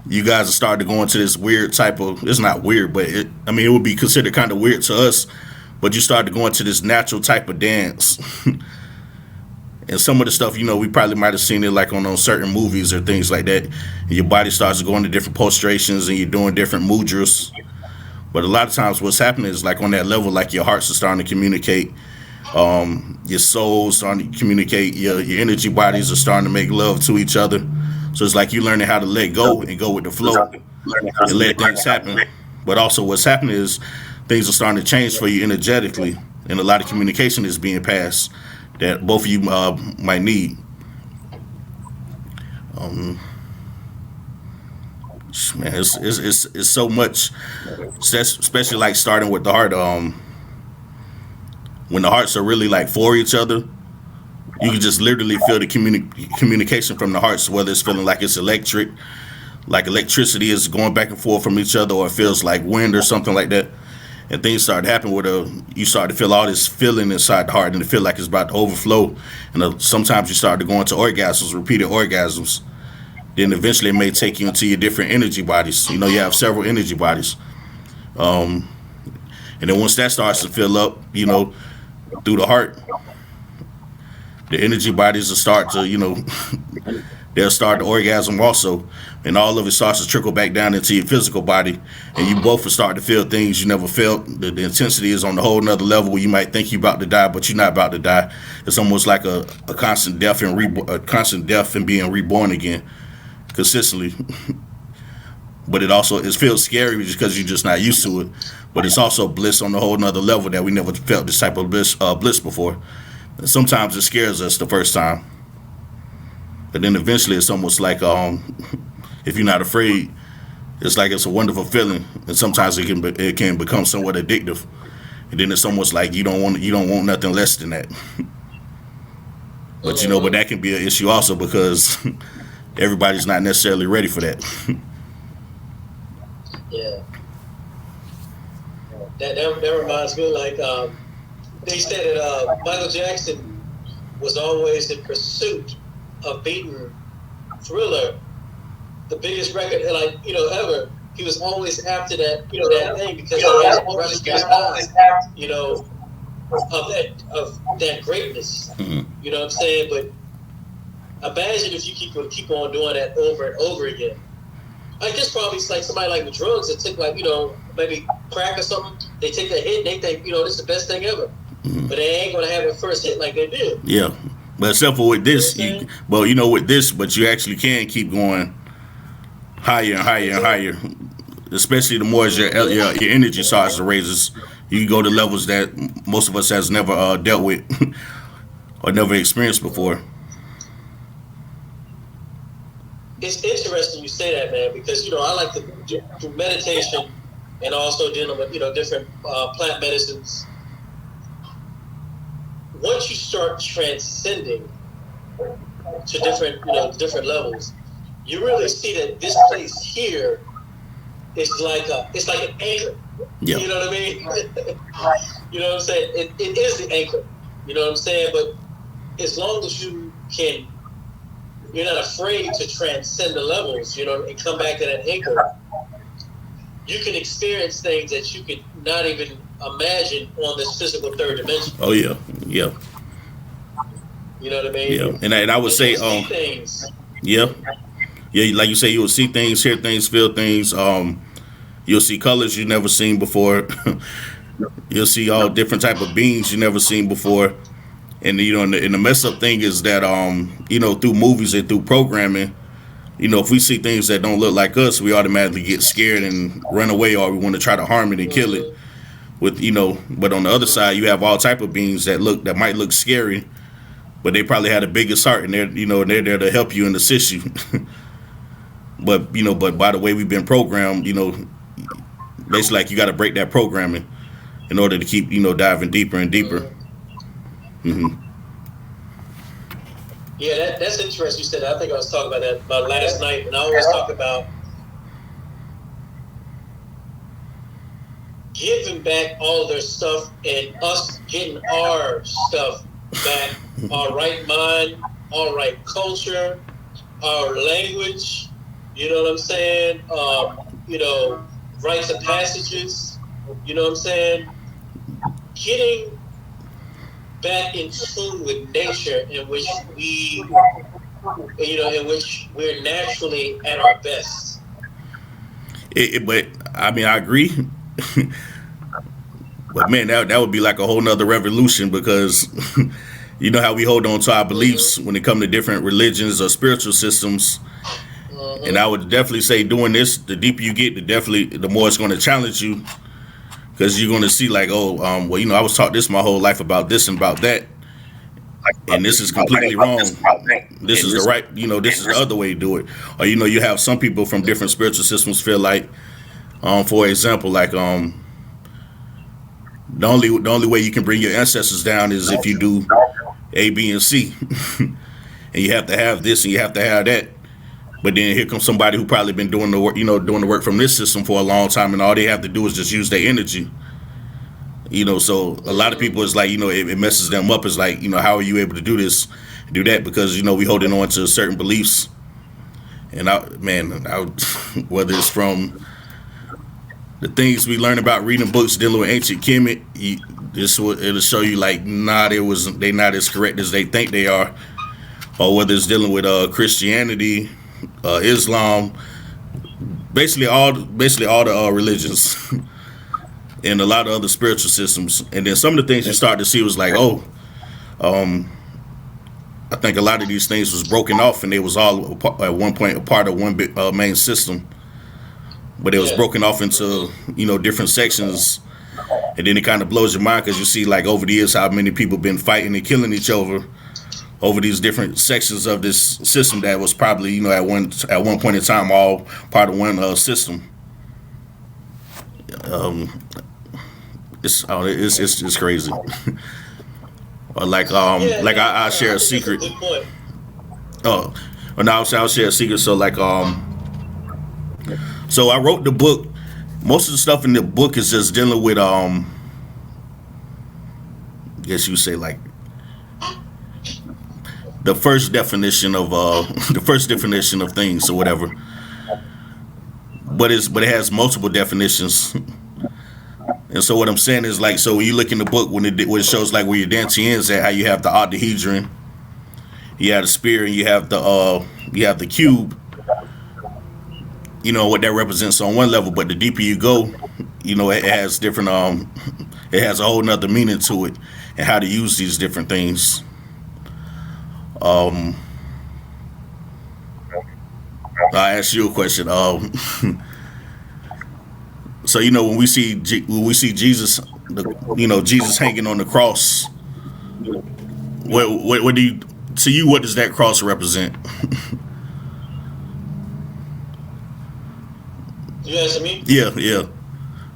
you guys are starting to go into this weird type of, it's not weird, but it would be considered kind of weird to us, but you start to go into this natural type of dance. And some of the stuff, we probably might have seen it like on certain movies or things like that. And your body starts to go into different postrations and you're doing different mudras. But a lot of times what's happening is like on that level, like your hearts are starting to communicate. Your soul's starting to communicate. Your energy bodies are starting to make love to each other. So it's like you learning how to let go and go with the flow and let things happen. But also what's happening is things are starting to change for you energetically. And a lot of communication is being passed that both of you might need. Man, it's so much, especially like starting with the heart. When the hearts are really like for each other, you can just literally feel the communication from the hearts, whether it's feeling like it's electric, like electricity is going back and forth from each other, or it feels like wind or something like that. And things start to happen where you start to feel all this feeling inside the heart and it feel like it's about to overflow. And sometimes you start to go into orgasms, repeated orgasms. Then eventually it may take you into your different energy bodies. You have several energy bodies. And then once that starts to fill up, through the heart, the energy bodies will start to, they'll start to orgasm also. And all of it starts to trickle back down into your physical body. And you both will start to feel things you never felt. The intensity is on a whole nother level where you might think you're about to die, but you're not about to die. It's almost like a constant death and being reborn again consistently. But it feels scary just because you're just not used to it. But it's also bliss on a whole nother level that we never felt this type of bliss before. And sometimes it scares us the first time. But then eventually it's almost like if you're not afraid, it's like it's a wonderful feeling. And sometimes it can become somewhat addictive. And then it's almost like you don't want nothing less than that. But but that can be an issue also because everybody's not necessarily ready for that. Yeah. That reminds me, like they said that Michael Jackson was always in pursuit of beating Thriller, the biggest record ever. He was always after that that thing because he had rushed his eyes, of that greatness. Mm-hmm. You know what I'm saying? But imagine if you keep on doing that over and over again. I guess probably it's like somebody like with drugs that took maybe crack or something. They take that hit and they think this is the best thing ever, but they ain't gonna have a first hit like they did. Yeah, but except for with this, but you actually can keep going higher and higher and higher. Especially the more as your energy starts to raise, you can go to levels that most of us has never dealt with or never experienced before. It's interesting you say that, man, because I like to do meditation and also dealing with different plant medicines. Once you start transcending to different levels, you really see that this place here is like an anchor. Yeah. You know what I mean? You know what I'm saying? It is the anchor. You know what I'm saying? But as long as you're not afraid to transcend the levels, and come back to that anchor, you can experience things that you could not even imagine on this physical third dimension. Oh yeah, yeah. You know what I mean? Yeah, and I would say, things. Yeah, like you say, you will see things, hear things, feel things. You'll see colors you've never seen before. You'll see all different type of beings you never seen before. And and the mess up thing is that through movies and through programming, if we see things that don't look like us, we automatically get scared and run away, or we want to try to harm it and kill it. But on the other side, you have all type of beings that might look scary, but they probably had the biggest heart, and they're there to help you and assist you. But by the way we've been programmed, basically like you got to break that programming in order to keep diving deeper and deeper. Mm-hmm. Yeah, that's interesting. You said that. I think I was talking about last night, and I always talk about giving back all their stuff and us getting our stuff back, our right mind, our right culture, our language, you know what I'm saying? You know, rites of passages, you know what I'm saying? Getting back in tune with nature, in which in which we're naturally at our best. But I mean, I agree. But man, that would be like a whole nother revolution because you know how we hold on to our beliefs when it comes to different religions or spiritual systems. And I would definitely say doing this, the deeper you get, the more it's going to challenge you because you're going to see like, oh, well, you know, I was taught this my whole life about this and about that, and this is completely wrong. This is the right, you know, this is the other way to do it. Or you know, you have some people from different spiritual systems feel like, for example, like the only way you can bring your ancestors down is if you do A, B, and C, and you have to have this and you have to have that. But then here comes somebody who probably been doing the work, you know, doing the work from this system for a long time, and all they have to do is just use their energy. You know, so a lot of people is like, you know, it messes them up. It's like, you know, how are you able to do this, do that? Because you know we holding on to certain beliefs, and whether it's from the things we learn about reading books dealing with ancient Kemet, it'll show you like, nah, they not as correct as they think they are, or whether it's dealing with Christianity, Islam, basically all the religions, and a lot of other spiritual systems. And then some of the things you start to see was like, oh, I think a lot of these things was broken off, and they was all at one point a part of one big, main system. But it was broken off into, you know, different sections, and then it kind of blows your mind because you see like over the years how many people been fighting and killing each other over these different sections of this system that was probably, you know, at one point in time all part of one system. It's crazy. Or like I share a secret. Oh, no, I'll share a secret. So like so I wrote the book. Most of the stuff in the book is just dealing with I guess you say like the first definition of things or whatever. But it has multiple definitions. And so what I'm saying is like, so when you look in the book when it shows like where your Dantians at, how you have the octahedron, you have the spear, and you have the cube. You know what that represents on one level, but the deeper you go, you know, it has different it has a whole nother meaning to it and how to use these different things. I ask you a question. So you know when we see Jesus, Jesus hanging on the cross, what do you, to you, what does that cross represent? You asking me? Yeah.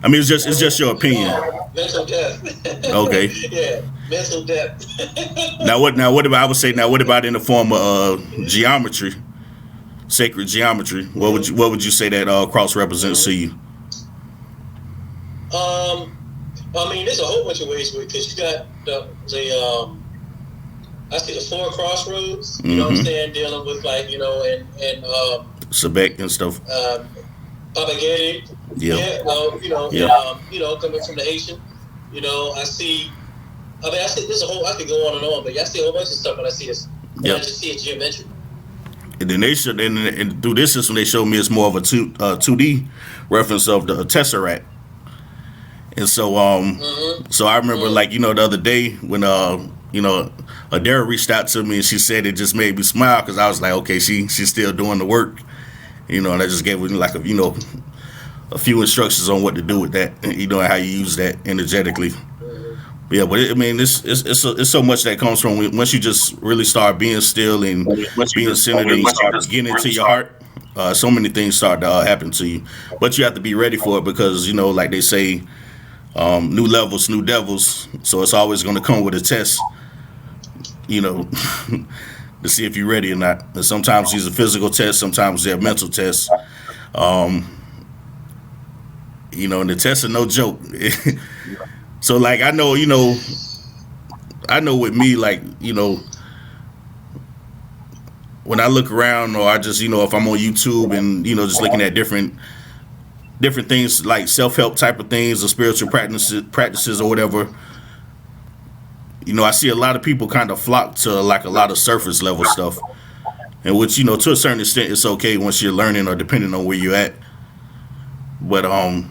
I mean, it's just your opinion. Mental death. Okay. Yeah, mental death. Now what about, I would say, what about in the form of geometry, sacred geometry? What would you say that cross represents to you? I mean, there's a whole bunch of ways with it, because you got the I see the four crossroads. You know what I'm saying, dealing with like, you know, and Sebek and stuff. Propagating. Yeah. Coming from the Haitian. You know, I see there's a whole, I could go on and on, but I see a whole bunch of stuff when I see this. I just see it geometric. And then they should, and through this system, they showed me it's more of a 2D reference of the Tesseract. And so, so I remember, like, you know, the other day when, Adara reached out to me and she said it just made me smile because I was like, okay, she's still doing the work, you know, and I just gave her like a few instructions on what to do with that, you know, how you use that energetically. Yeah, but it's so much that comes from once you just really start being still and being centered and getting into your heart. So many things start to happen to you, but you have to be ready for it because, you know, like they say, new levels, new devils. So it's always going to come with a test, you know, to see if you're ready or not. And sometimes these are physical tests, sometimes they're mental tests. You know, and the tests are no joke. So like I know with me, like, you know, when I look around, or I just, if I'm on YouTube and, just looking at different things like self-help type of things or spiritual practices or whatever, I see a lot of people kind of flock to like a lot of surface level stuff, and which, to a certain extent, it's okay once you're learning or depending on where you're at. But I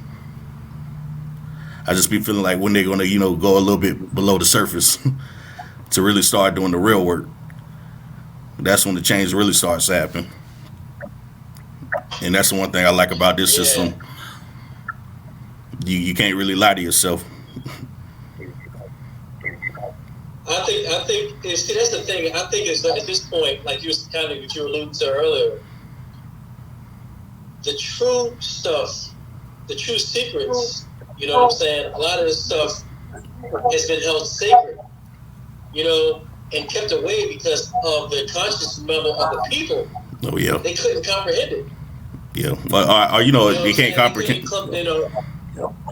just be feeling like when they're gonna, go a little bit below the surface to really start doing the real work. That's when the change really starts to happen. And that's the one thing I like about this system. You can't really lie to yourself. I think. See, that's the thing. I think it's at this point, like you were alluding to earlier, the true stuff, the true secrets. You know what I'm saying? A lot of this stuff has been held sacred, and kept away because of the conscious level of the people. Oh yeah. They couldn't comprehend it. Yeah. Or they can't comprehend.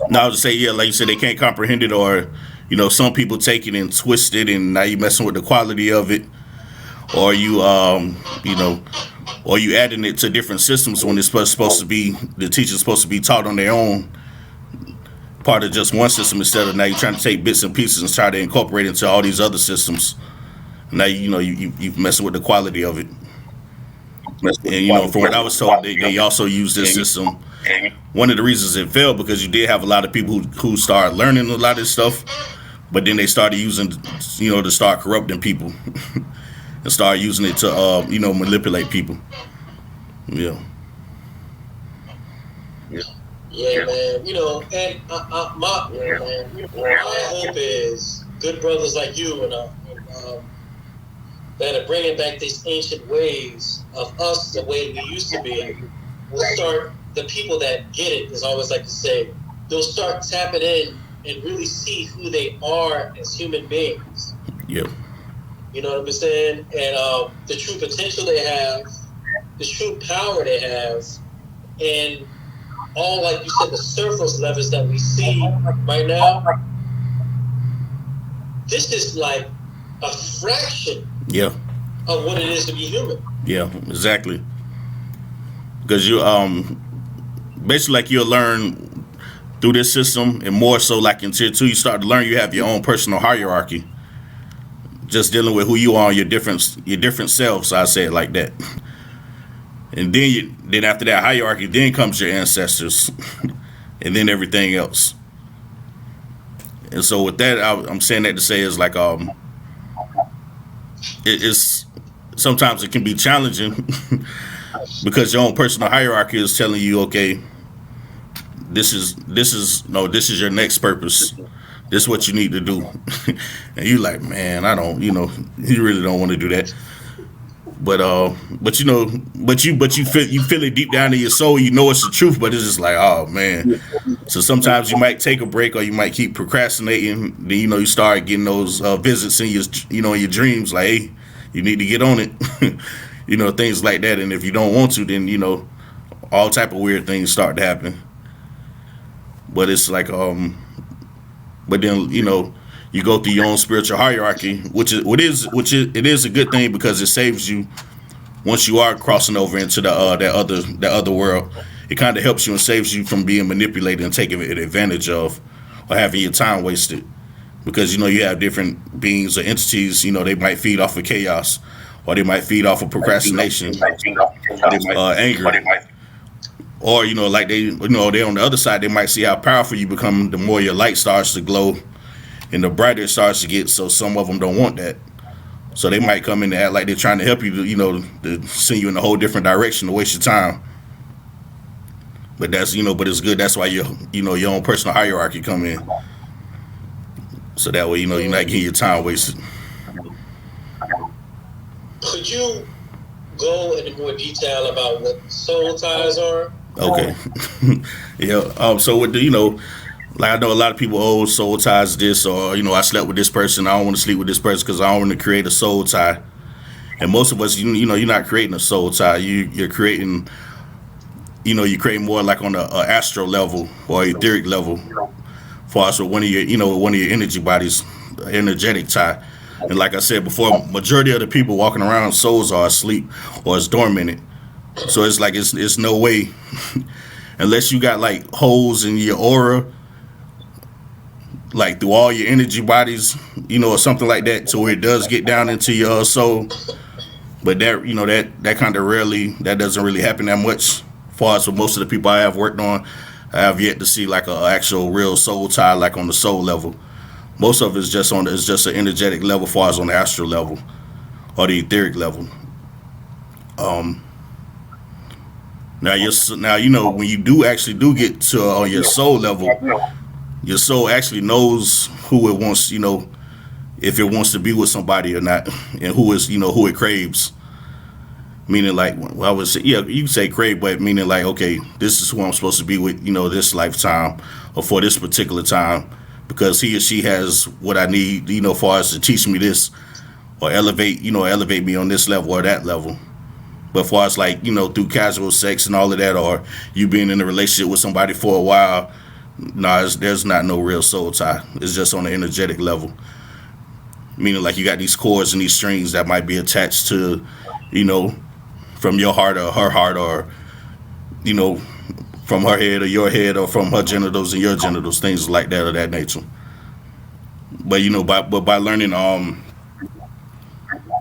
No, I would say, yeah, like you said, they can't comprehend it, or some people take it and twist it, and now you messing with the quality of it, or you or you adding it to different systems when it's supposed to be, the teacher's supposed to be taught on their own, part of just one system, instead of now you're trying to take bits and pieces and try to incorporate into all these other systems. Now you messing with the quality of it. And from what I was told, they also use this system. One of the reasons it failed because you did have a lot of people who started learning a lot of this stuff, but then they started using, to start corrupting people and start using it to, manipulate people. Yeah. Yeah, man. And my hope is good brothers like you and that are bringing back these ancient ways of us the way we used to be. Will start, the people that get it, as I always like to say, they'll start tapping in and really see who they are as human beings. Yep. You know what I'm saying? And the true potential they have, the true power they have, and all, like you said, the surface levels that we see right now, this is like a fraction of what it is to be human. Yeah, exactly. Because you basically, like, you'll learn through this system, and more so like in tier 2, you start to learn you have your own personal hierarchy, just dealing with who you are, your different selves. I say it like that. And then after that hierarchy, then comes your ancestors, and then everything else. And so with that, I'm saying that to say is like it's sometimes it can be challenging because your own personal hierarchy is telling you, okay, this is your next purpose. This is what you need to do. And you like, man, I don't, you really don't want to do that. But you feel it deep down in your soul. You know it's the truth, but it's just like, oh man. So sometimes you might take a break, or you might keep procrastinating. Then you start getting those visits in your in your dreams, like, hey, you need to get on it. Things like that. And if you don't want to, then all type of weird things start to happen. But it's like but then you go through your own spiritual hierarchy, which is a good thing, because it saves you once you are crossing over into that other world. It kind of helps you and saves you from being manipulated and taken advantage of, or having your time wasted, because you have different beings or entities. They might feed off of chaos, or they might feed off of procrastination, anger, or like they on the other side, they might see how powerful you become the more your light starts to glow. And the brighter it starts to get, so some of them don't want that. So they might come in and act like they're trying to help you, to send you in a whole different direction to waste your time. But that's, but it's good. That's why your own personal hierarchy come in. So that way, you're not getting your time wasted. Could you go into more detail about what soul ties are? Okay. Yeah. So with the, like, I know a lot of people, soul ties this, or, I slept with this person, I don't want to sleep with this person because I don't want to create a soul tie. And most of us, you're not creating a soul tie. You're creating, you create more like on a astral level or etheric level, for us with one of your energy bodies, energetic tie. And like I said before, majority of the people walking around, souls are asleep or it's dormant. So it's like it's no way, unless you got like holes in your aura, like through all your energy bodies, or something like that, so it does get down into your soul. But that kind of rarely, that doesn't really happen that much. As far as for most of the people I have worked on, I have yet to see like an actual real soul tie, like on the soul level. Most of it's just an energetic level, as far as on the astral level or the etheric level. Now when you do get to on your soul level, your soul actually knows who it wants, if it wants to be with somebody or not, and who it craves. Meaning, like, well, I would say, yeah, you can say crave, but meaning like, okay, this is who I'm supposed to be with, this lifetime or for this particular time, because he or she has what I need, as far as to teach me this or elevate me on this level or that level. But as far as like, through casual sex and all of that, or you being in a relationship with somebody for a while, there's not no real soul tie. It's just on the energetic level. Meaning like you got these cords and these strings that might be attached to, from your heart or her heart, or, from her head or your head, or from her genitals and your genitals, things like that of that nature. But, by learning,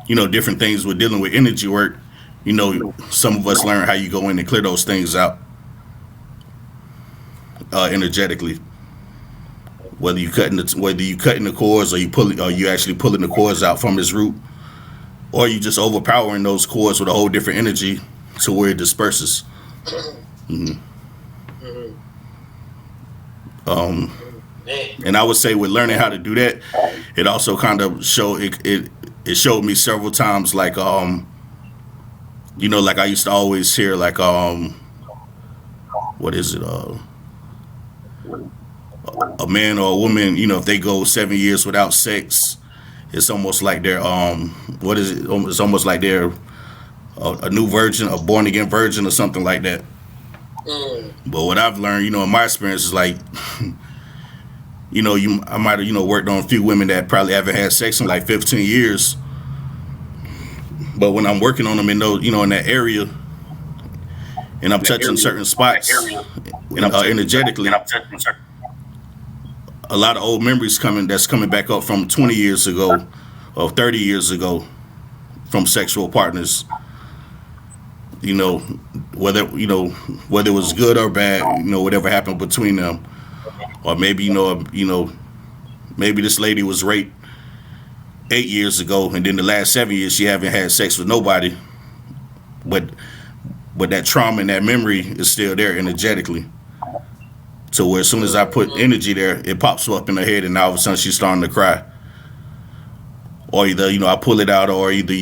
different things with dealing with energy work, some of us learn how you go in and clear those things out energetically. Whether you cutting the cords, or you actually pulling the cords out from its root, or you just overpowering those cords with a whole different energy to where it disperses. Mm-hmm. And I would say with learning how to do that, it also kind of showed me several times, like like I used to always hear, like what is it, a man or a woman, if they go 7 years without sex, it's almost like they're what is it? It's almost like they're a new virgin, a born again virgin, or something like that. But what I've learned, in my experience, is like, I might have worked on a few women that probably haven't had sex in like 15 years. But when I'm working on them in those, in that area, and I'm touching certain spots, energetically, a lot of old memories that's coming back up from 20 years ago or 30 years ago from sexual partners. Whether it was good or bad, whatever happened between them, or maybe maybe this lady was raped 8 years ago, and then the last 7 years she haven't had sex with nobody, but that trauma and that memory is still there energetically. So where as soon as I put energy there, it pops up in her head, and now all of a sudden she's starting to cry. Or either, I pull it out, or either,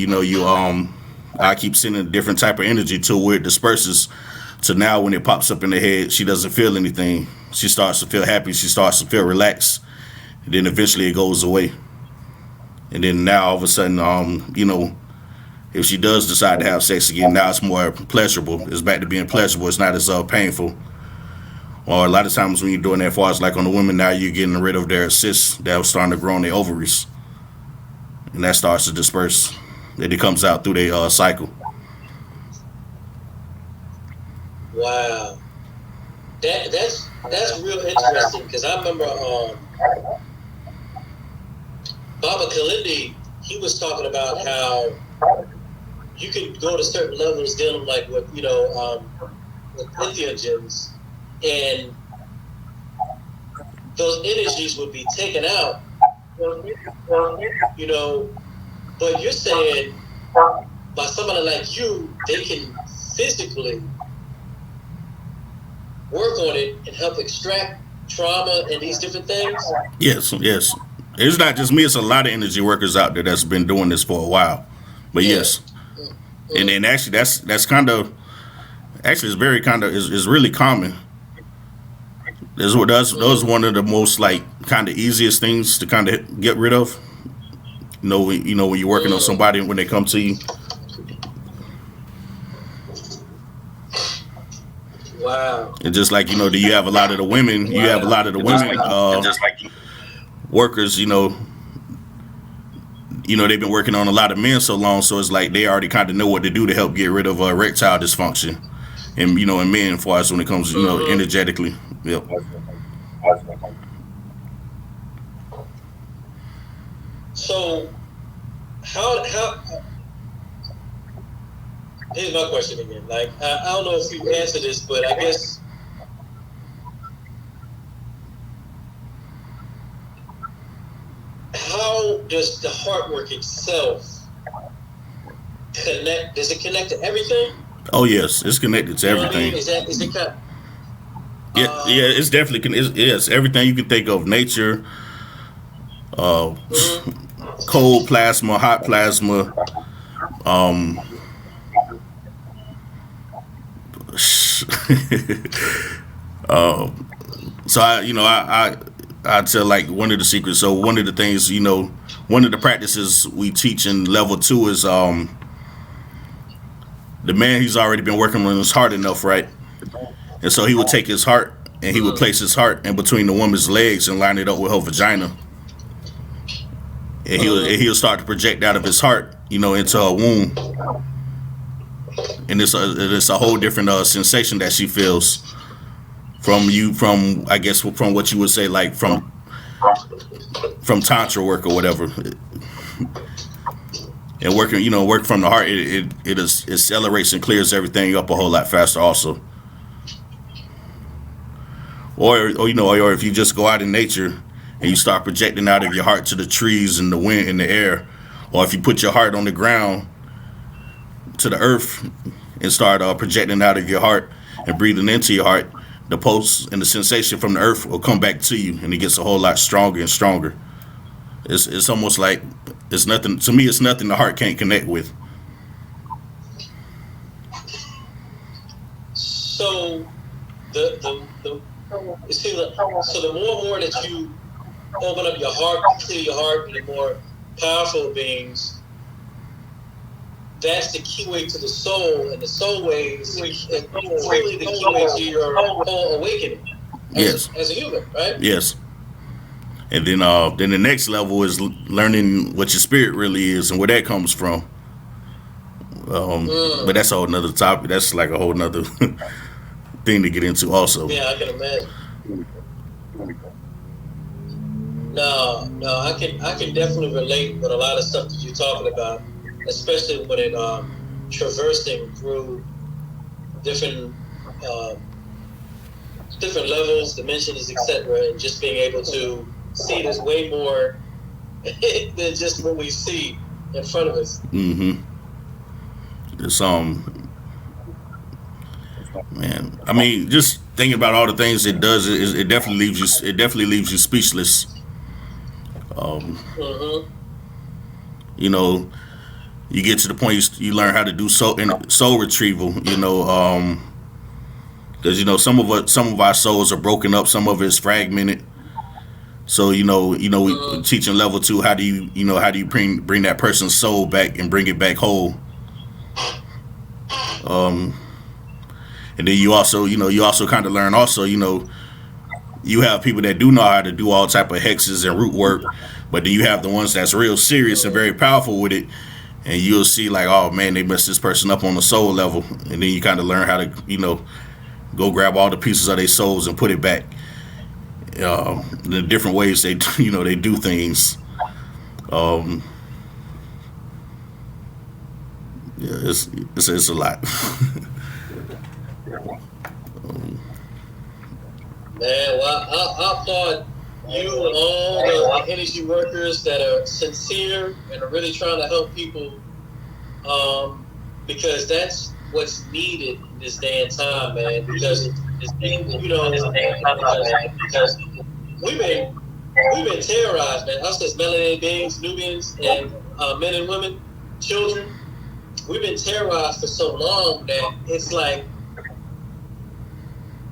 I keep sending a different type of energy to where it disperses. So now when it pops up in the head, she doesn't feel anything. She starts to feel happy. She starts to feel relaxed. And then eventually it goes away. And then now all of a sudden, if she does decide to have sex again, now it's more pleasurable. It's back to being pleasurable. It's not as painful. Or a lot of times when you're doing that, as far as like on the women, now you're getting rid of their cysts that are starting to grow in their ovaries. And that starts to disperse. And it comes out through their cycle. Wow. That's real interesting, because I remember Baba Kalindi, he was talking about how you could go to certain levels dealing like with entheogens, and those energies would be taken out, but you're saying by somebody like you, they can physically work on it and help extract trauma and these different things? Yes. It's not just me, it's a lot of energy workers out there that's been doing this for a while. But yes. And then actually that's kind of, actually it's very kind of, is really common. Those one of the most like kind of easiest things to kind of get rid of. When you're working on somebody, when they come to you. Wow. And just like, do you have a lot of the women, workers, they've been working on a lot of men so long, so it's like they already kind of know what to do to help get rid of erectile dysfunction, and in men, as far as when it comes, energetically. Yep. So, how here's my question again. Like, I don't know if you answered this, but I guess how does the heart work itself connect? Does it connect to everything? Oh yes, it's connected to everything. Is it kind of, it's definitely yes, everything you can think of. Nature, cold plasma, hot plasma, so I tell, like, one of the secrets. So one of the things, one of the practices we teach in level 2 is the man, he's already been working on his heart enough, right? And so he would take his heart and he would place his heart in between the woman's legs and line it up with her vagina. And he'll start to project out of his heart, into her womb. And it's a whole different sensation that she feels from what you would say, like from tantra work or whatever. And work from the heart, it accelerates and clears everything up a whole lot faster also. Or if you just go out in nature and you start projecting out of your heart to the trees and the wind and the air, or if you put your heart on the ground to the earth and start projecting out of your heart and breathing into your heart, the pulse and the sensation from the earth will come back to you, and it gets a whole lot stronger and stronger. It's almost like it's nothing to me. It's nothing the heart can't connect with. So it seems like, so the more that you open up your heart, clear your heart, and the more powerful beings, that's the key way to the soul, and the soul way is really the key way to your whole awakening as a human, right? Yes. And then the next level is learning what your spirit really is and where that comes from. But that's a whole nother topic. That's like a whole nother thing to get into also. Yeah, I can imagine. No, I can definitely relate with a lot of stuff that you're talking about, especially when it traversing through different levels, dimensions, etc., and just being able to see there's way more than just what we see in front of us. Mm-hmm. It's man, I mean, just thinking about all the things it does, it definitely leaves you speechless. You get to the point you learn how to do soul retrieval. Because some of our souls are broken up, some of it is fragmented. So we teach in level 2 how do you bring that person's soul back and bring it back whole. And then you also kind of learn also, you have people that do know how to do all type of hexes and root work, but then you have the ones that's real serious and very powerful with it, and you'll see like, oh man, they messed this person up on the soul level, and then you kind of learn how to go grab all the pieces of their souls and put it back. The different ways they do things. It's a lot. Man, well, I applaud you and all the energy workers that are sincere and are really trying to help people, because that's what's needed in this day and time, man. Because because we've been terrorized, man. Us as melanated beings, Nubians, and men and women, children, we've been terrorized for so long that it's like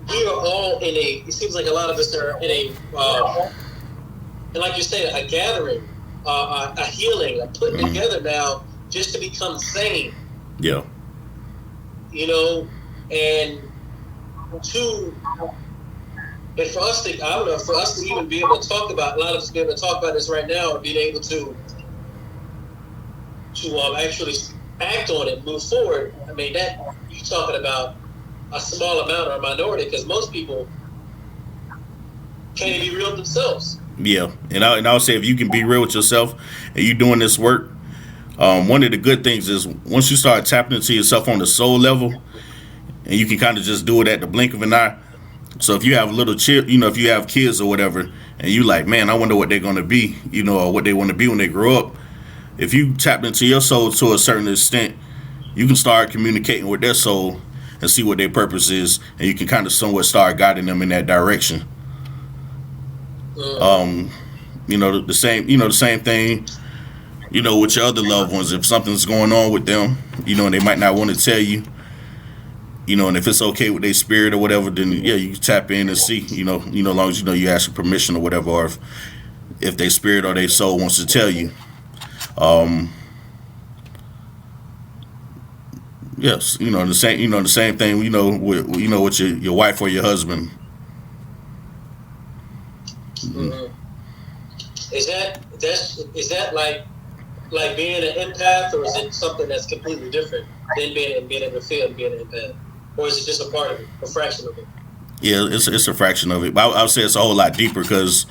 we are all it seems like a lot of us are in and like you said, a gathering, a healing, a putting together now just to become sane. Yeah. And for us to even be able to talk about, a lot of us be able to talk about this right now, and being able to actually act on it, move forward. I mean, that you're talking about a small amount or a minority, because most people can't even be real themselves. Yeah, and I would say if you can be real with yourself and you doing this work, one of the good things is once you start tapping into yourself on the soul level, and you can kind of just do it at the blink of an eye. So if you have little if you have kids or whatever, and you like, man, I wonder what they're going to be, or what they want to be when they grow up. If you tap into your soul to a certain extent, you can start communicating with their soul and see what their purpose is, and you can kind of somewhat start guiding them in that direction. The same thing, with your other loved ones. If something's going on with them, and they might not want to tell you, and if it's okay with their spirit or whatever, then yeah, you can tap in and see, as long as you ask for permission or whatever, or if their spirit or their soul wants to tell you. Yes, the same thing, with your wife or your husband. Mm-hmm. Is that like being an empath, or is it something that's completely different than being able to feel and being an empath, or is it just a part of it, a fraction of it? Yeah, it's a fraction of it, but I would say it's a whole lot deeper, because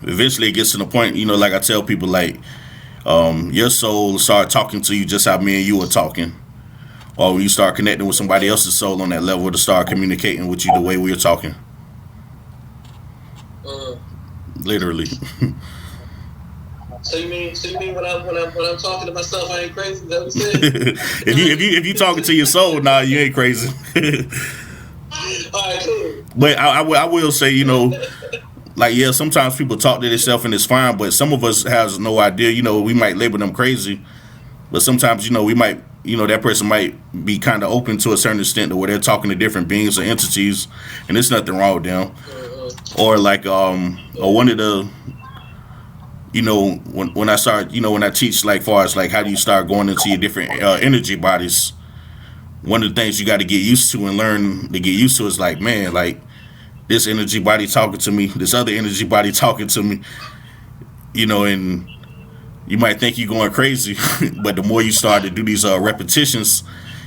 eventually it gets to the point, like I tell people, like your soul start talking to you just how me and you are talking, or when you start connecting with somebody else's soul on that level to start communicating with you the way we are talking. Literally. So you mean when I'm talking to myself, I ain't crazy? Is that what you said? if you talking to your soul, nah, you ain't crazy. All right, cool. But I will say, like, yeah, sometimes people talk to themselves and it's fine, but some of us has no idea. We might label them crazy, but sometimes we might, that person might be kind of open to a certain extent to where they're talking to different beings or entities, and there's nothing wrong with them. Or like or one of the, when I start, when I teach, like, far as like how do you start going into your different energy bodies, one of the things you got to get used to and learn to get used to is like, man, like this energy body talking to me, this other energy body talking to me, and you might think you're going crazy, but the more you start to do these repetitions,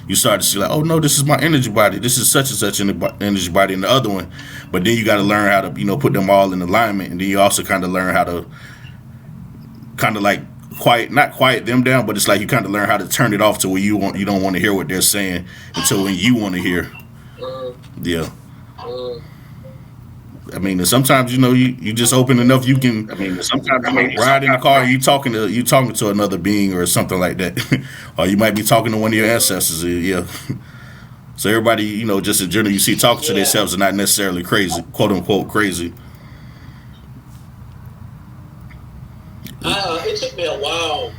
you start to see like, oh no, this is my energy body, this is such and such an energy body in the other one. But then you got to learn how to put them all in alignment, and then you also kind of learn how to kind of like not quiet them down, but it's like you kind of learn how to turn it off to where you don't want to hear what they're saying until when you want to hear. Yeah. I mean, sometimes you just open enough, you can. I mean, sometimes ride in the car, you talking to another being or something like that, or you might be talking to one of your ancestors. Yeah. So everybody, just in general, you see talking to themselves are not necessarily crazy, quote unquote crazy. It took me a while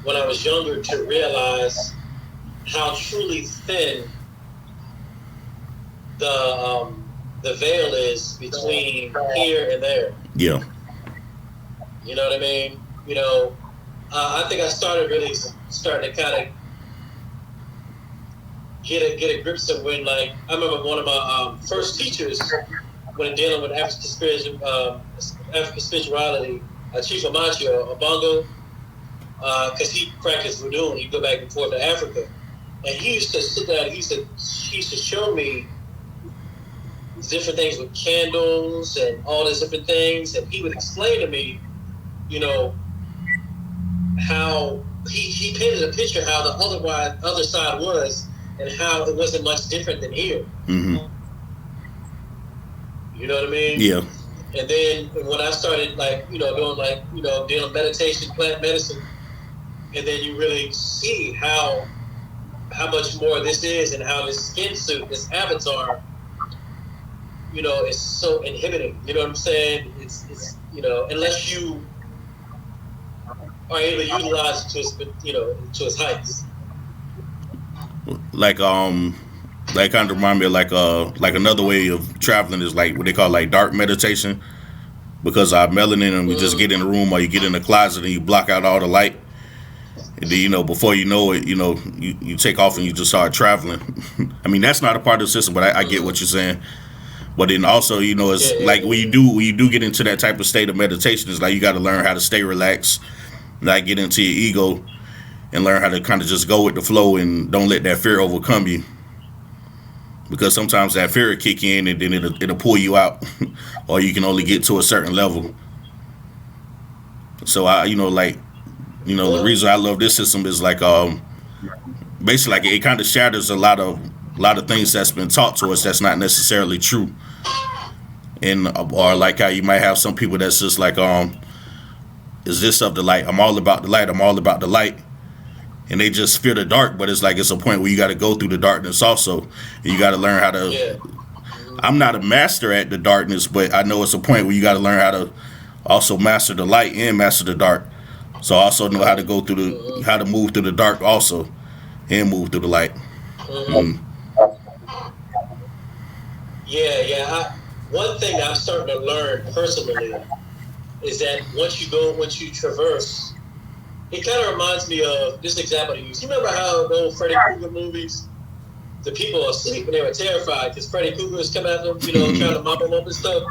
when I was younger to realize how truly thin the veil is between here and there. Yeah. You know what I mean? I think I started to kind of get a grip of when, like, I remember one of my first teachers when dealing with African spirituality, Chief Amachio, Obongo, because he practiced voodoo and he'd go back and forth to Africa. And he used to sit down, he used to show me different things with candles and all these different things, and he would explain to me, how he painted a picture how the other side was, and how it wasn't much different than here. Mm-hmm. You know what I mean? Yeah. And then when I started, like, doing meditation, plant medicine, and then you really see how much more this is, and how this skin suit, this avatar, is so inhibiting. You know what I'm saying? It's unless you are able to utilize it to its heights. Like kind of remind me of like another way of traveling is like what they call like dark meditation, because our melanin, and we just get in the room or you get in the closet and you block out all the light, and then before you know it, you take off and you just start traveling. I mean, that's not a part of the system, but I get what you're saying. But then also, it's like when you do get into that type of state of meditation, it's like you got to learn how to stay relaxed, not get into your ego, and learn how to kind of just go with the flow and don't let that fear overcome you. Because sometimes that fear will kick in and then it'll pull you out, or you can only get to a certain level. So the reason I love this system is like basically like it kind of shatters a lot of things that's been taught to us that's not necessarily true. And or like how you might have some people that's just like is this of the light? I'm all about the light. I'm all about the light. And they just fear the dark, but it's like it's a point where you got to go through the darkness also. And you got to learn how to. Yeah. I'm not a master at the darkness, but I know it's a point where you got to learn how to also master the light and master the dark. So I also know how to go through how to move through the dark also, and move through the light. Yeah. One thing I'm starting to learn personally is that once you traverse. It kind of reminds me of this example to use. You remember how the old Freddy Krueger movies, the people are asleep and they were terrified because Freddy Krueger is coming at them, trying to mop them up and stuff.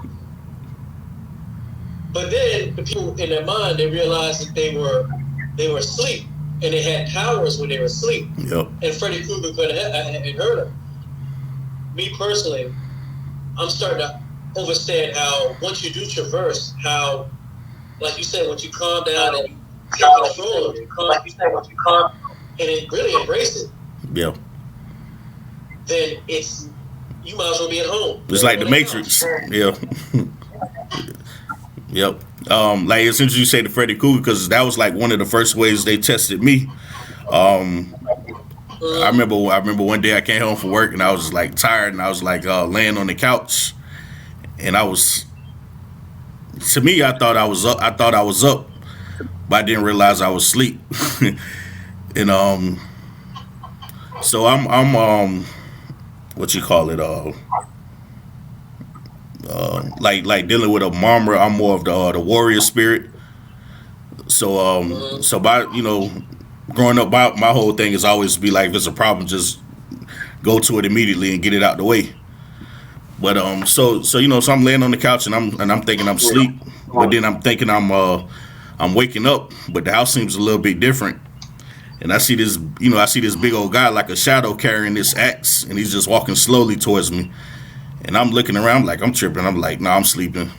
But then the people in their mind, they realized that they were asleep and they had powers when they were asleep. Yep. And Freddy Krueger could have hurt them. Me personally, I'm starting to understand how once you do traverse, how, like you said, once you calm down and you take control of it, and it really embrace it. Yeah. Then you might as well be at home. It's like the Matrix. Yeah. Yep. Like as soon as you say the Freddy Krueger, because that was like one of the first ways they tested me. I remember one day I came home from work and I was like tired and I was like laying on the couch, and I thought I was up. But I didn't realize I was asleep. And so I'm what you call it, like dealing with a marmor. I'm more of the warrior spirit. So by growing up, my whole thing is always be like, if there's a problem, just go to it immediately and get it out the way. But so I'm laying on the couch and I'm thinking I'm asleep, but then I'm thinking I'm waking up, but the house seems a little bit different. And I see this big old guy like a shadow carrying this axe, and he's just walking slowly towards me. And I'm looking around like I'm tripping. I'm like, no, I'm sleeping.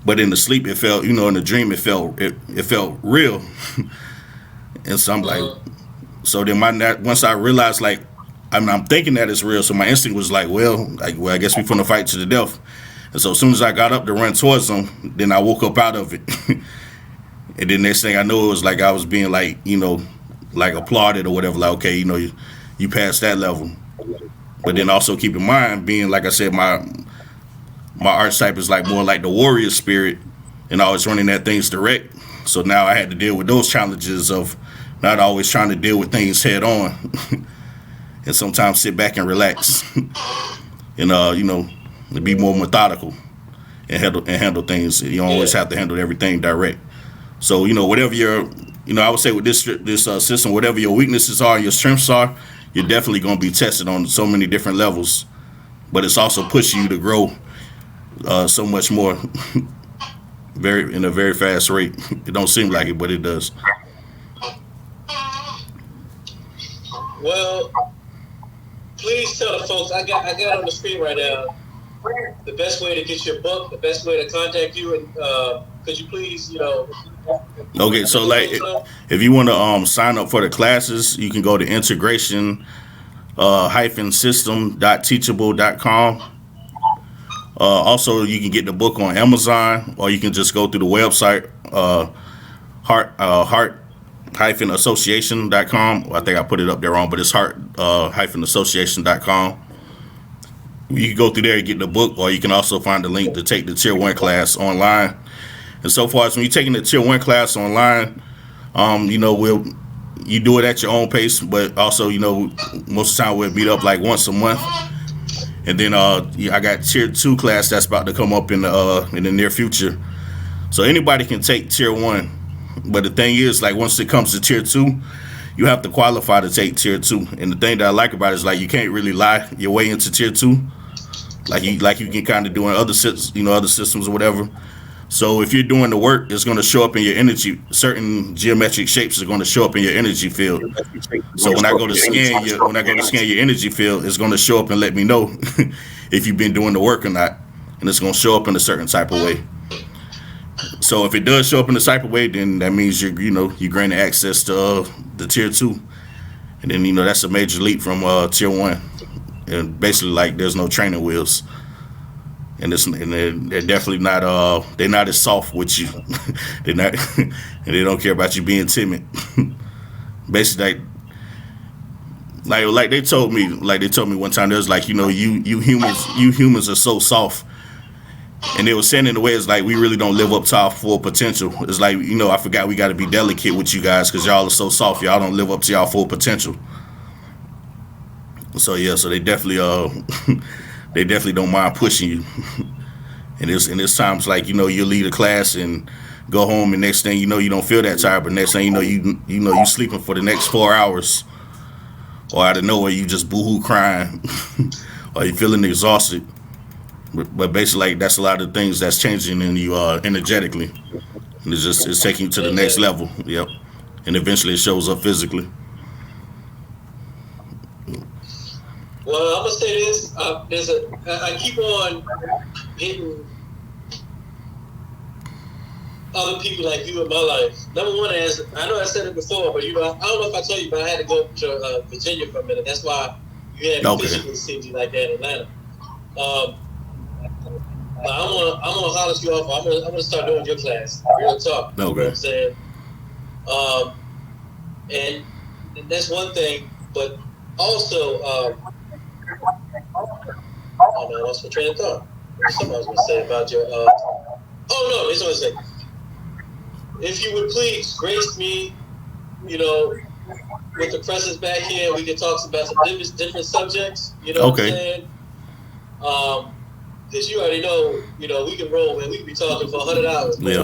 But in the sleep, it felt, in the dream, it felt real. And so I'm like, so then once I realized, like, I'm thinking that it's real, so my instinct was like, well, I guess we finna fight to the death. And so as soon as I got up to run towards him, then I woke up out of it. And then next thing I knew, it was like I was being like, like applauded or whatever. Like, okay, you passed that level. But then also keep in mind, being like I said, my archetype is like more like the warrior spirit, and I was running at things direct. So now I had to deal with those challenges of not always trying to deal with things head on, and sometimes sit back and relax, and be more methodical and handle things. You don't always have to handle everything direct. So, whatever I would say with this system, whatever your weaknesses are, your strengths are, you're definitely going to be tested on so many different levels. But it's also pushing you to grow so much more, in a very fast rate. It don't seem like it, but it does. Well, please tell the folks, I got on the screen right now, the best way to get your book, the best way to contact you, and could you please, Okay, so like if you want to sign up for the classes, you can go to integration system.teachable.com. Also, you can get the book on Amazon, or you can just go through the website heart-association.com. I think I put it up there wrong, but it's heart-association.com. You can go through there and get the book, or you can also find the link to take the Tier 1 class online. And so far as when you're taking the Tier 1 class online, you do it at your own pace, but also, most of the time we'll meet up like once a month. And then I got Tier 2 class that's about to come up in the near future. So anybody can take Tier 1. But the thing is, like, once it comes to Tier 2, you have to qualify to take Tier 2. And the thing that I like about it is, like, you can't really lie your way into Tier 2. Like you can kind of do in other systems or whatever. So if you're doing the work, it's going to show up in your energy. Certain geometric shapes are going to show up in your energy field. So when I go to scan your energy field, it's going to show up and let me know if you've been doing the work or not, and it's going to show up in a certain type of way. So if it does show up in a type of way, then that means you're granting access to the tier 2, and then that's a major leap from tier 1, and basically like there's no training wheels. And they're definitely not they're not as soft with you. They're not, and they don't care about you being timid. Basically, like they told me one time, there's like you humans are so soft, and they were saying in a way it's like we really don't live up to our full potential. It's like I forgot we got to be delicate with you guys because y'all are so soft. Y'all don't live up to y'all full potential. So they definitely they definitely don't mind pushing you. And it's times like you lead a class and go home, and next thing you don't feel that tired, but next thing you sleeping for the next 4 hours, or out of nowhere you just boohoo crying, or you feeling exhausted. But basically, like, that's a lot of things that's changing in you energetically, and it's taking you to the next level. Yep, and eventually it shows up physically. Well, I'm gonna say this: I keep on hitting other people like you in my life. Number one is, I know I said it before, but I don't know if I told you, but I had to go to Virginia for a minute. That's why you had physically seen you like that in Atlanta. I'm gonna holler you off. I'm gonna start doing your class. Real talk. Okay. You know what I'm saying? And that's one thing, but also, oh man, I lost my train of thought. Something I was gonna say about your. Oh no, it's what I say. If you would please grace me, with the presence back here, we can talk about some different subjects. You know what I'm saying? Because you already know, we can roll, man. We can be talking for 100 hours. Yeah.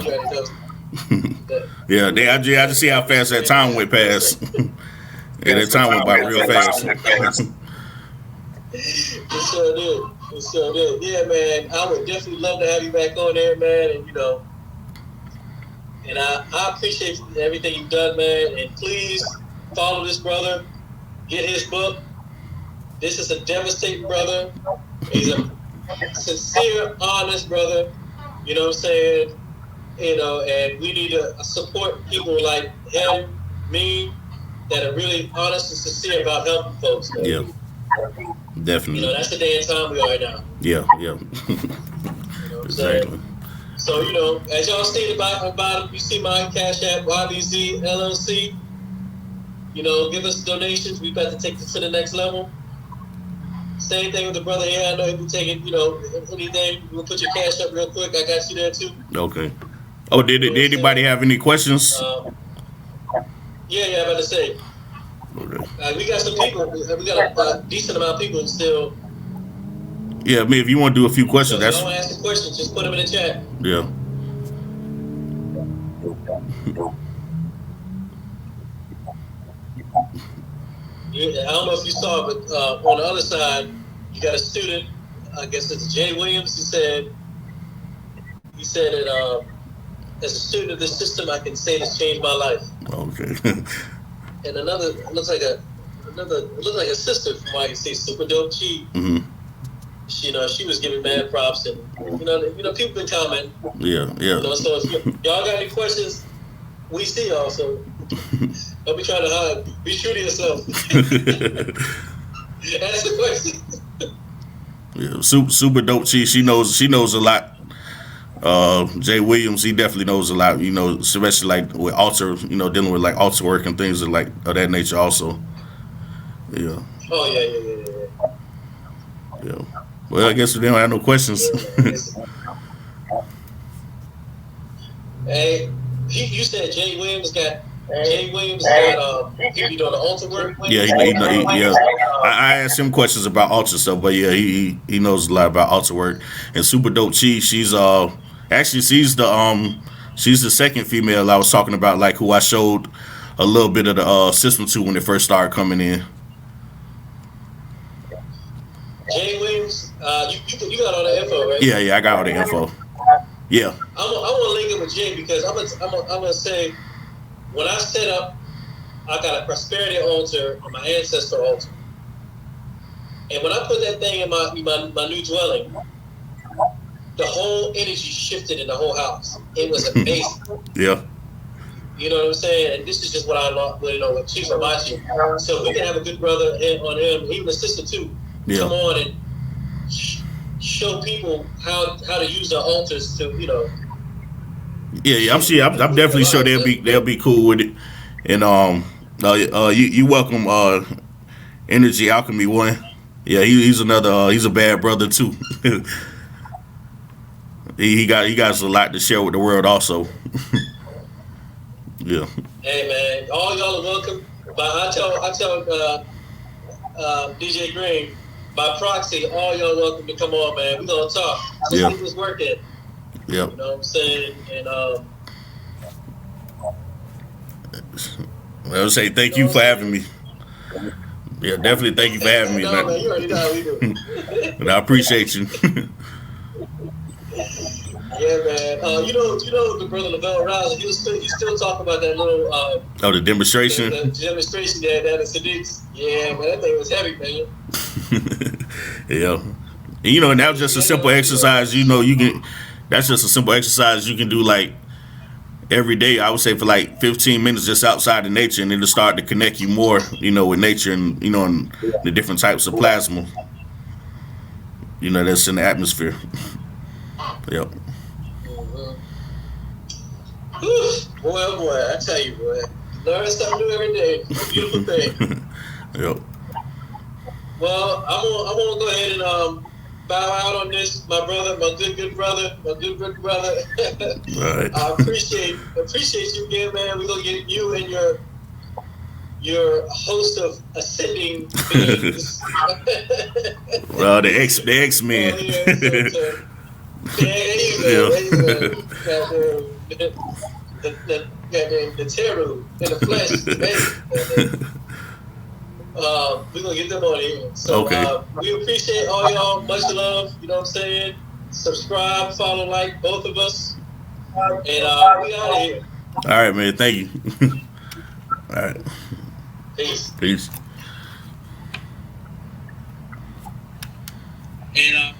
Yeah, I just see how fast that time went past. Yeah, that time went by real fast. It sure did. Yeah, man. I would definitely love to have you back on there, man. And I appreciate everything you've done, man. And please follow this brother. Get his book. This is a devastating brother. He's a sincere, honest brother. You know what I'm saying? And we need to support people like him, me, that are really honest and sincere about helping folks. Man. Yeah. Definitely. That's the day and time we are right now. Yeah. Exactly. So, as y'all stated about you see my Cash App, YBZLLC. Give us donations. We about to take this to the next level. Same thing with the brother here. I know he'll be taking, anything. We'll put your cash up real quick. I got you there too. Okay. Oh, did anybody have any questions? Yeah, I'm about to say. Okay. We got some people. We got a decent amount of people still. Yeah, I mean, if you want to do a few questions, if you don't ask a question, just put them in the chat. Yeah. I don't know if you saw, but on the other side, you got a student. I guess it's Jay Williams. He said that as a student of this system, I can say this changed my life. Okay. And another looks like a sister from what I can see, Super Dope Chi. Mm-hmm. She was giving mad props, and people been commenting. Yeah. So if y'all got any questions, we see y'all. So don't be trying to hide. Be true to yourself. Ask the question. Yeah, super dope. She knows a lot. Jay Williams, he definitely knows a lot. Especially like with altar, dealing with like altar work and things of that nature. Also, yeah. Oh yeah. Well, I guess we don't have no questions. Hey, you said Jay Williams got he be doing the altar work? Yeah, yeah. I asked him questions about altar stuff, but yeah, he knows a lot about altar work. And Super Dope Chi, she's the second female I was talking about, like who I showed a little bit of the system to when it first started coming in. Jay Williams, you got all the info, right? Yeah, I got all the info. Yeah. I want to link it with Jay because I'm gonna say when I set up, I got a prosperity altar and my ancestor altar, and when I put that thing in my new dwelling, the whole energy shifted in the whole house. It was amazing. Yeah. You know what I'm saying? And this is just what I with Chief Amachi. So we can have a good brother on him, even a sister too. Yeah. Come on and show people how to use the altars to, Yeah, I'm sure. I'm definitely sure they'll be cool with it. And you welcome Energy Alchemy One. Yeah, he's another. He's a bad brother too. he got a lot to share with the world also. Yeah. Hey man, all y'all are welcome. But I tell DJ Green, by proxy, all y'all welcome to come on, man. We gonna talk. Let's get this work in. Yep. You know what I'm saying? And I would say thank you for having me. Yeah, definitely thank you for having me, man. You already know how we do. And I appreciate you. Yeah, man. You know the brother Lavelle Rouser. He still talking about that little the demonstration. The demonstration that at Sadiq's. Yeah, man, that thing was heavy, man. Yeah, and that was just a simple exercise. You can. That's just a simple exercise you can do like every day. I would say for like 15 minutes, just outside of nature, and it'll start to connect you more, with nature and and the different types of plasma. That's in the atmosphere. Yep. Boy, oh boy, I tell you, boy. Learn something new every day. It's a beautiful thing. Yep. Well, I'm gonna go ahead and bow out on this, my brother, my good brother. All right. I appreciate you again, man. We're gonna get you and your host of ascending beings. Well, the X-Men. There you go. The Teru in the flesh. We're going to get them on here. So okay. We appreciate all y'all. Much love. You know what I'm saying? Subscribe, follow, like both of us. And we out of here. All right, man. Thank you. All right. Peace. Peace. And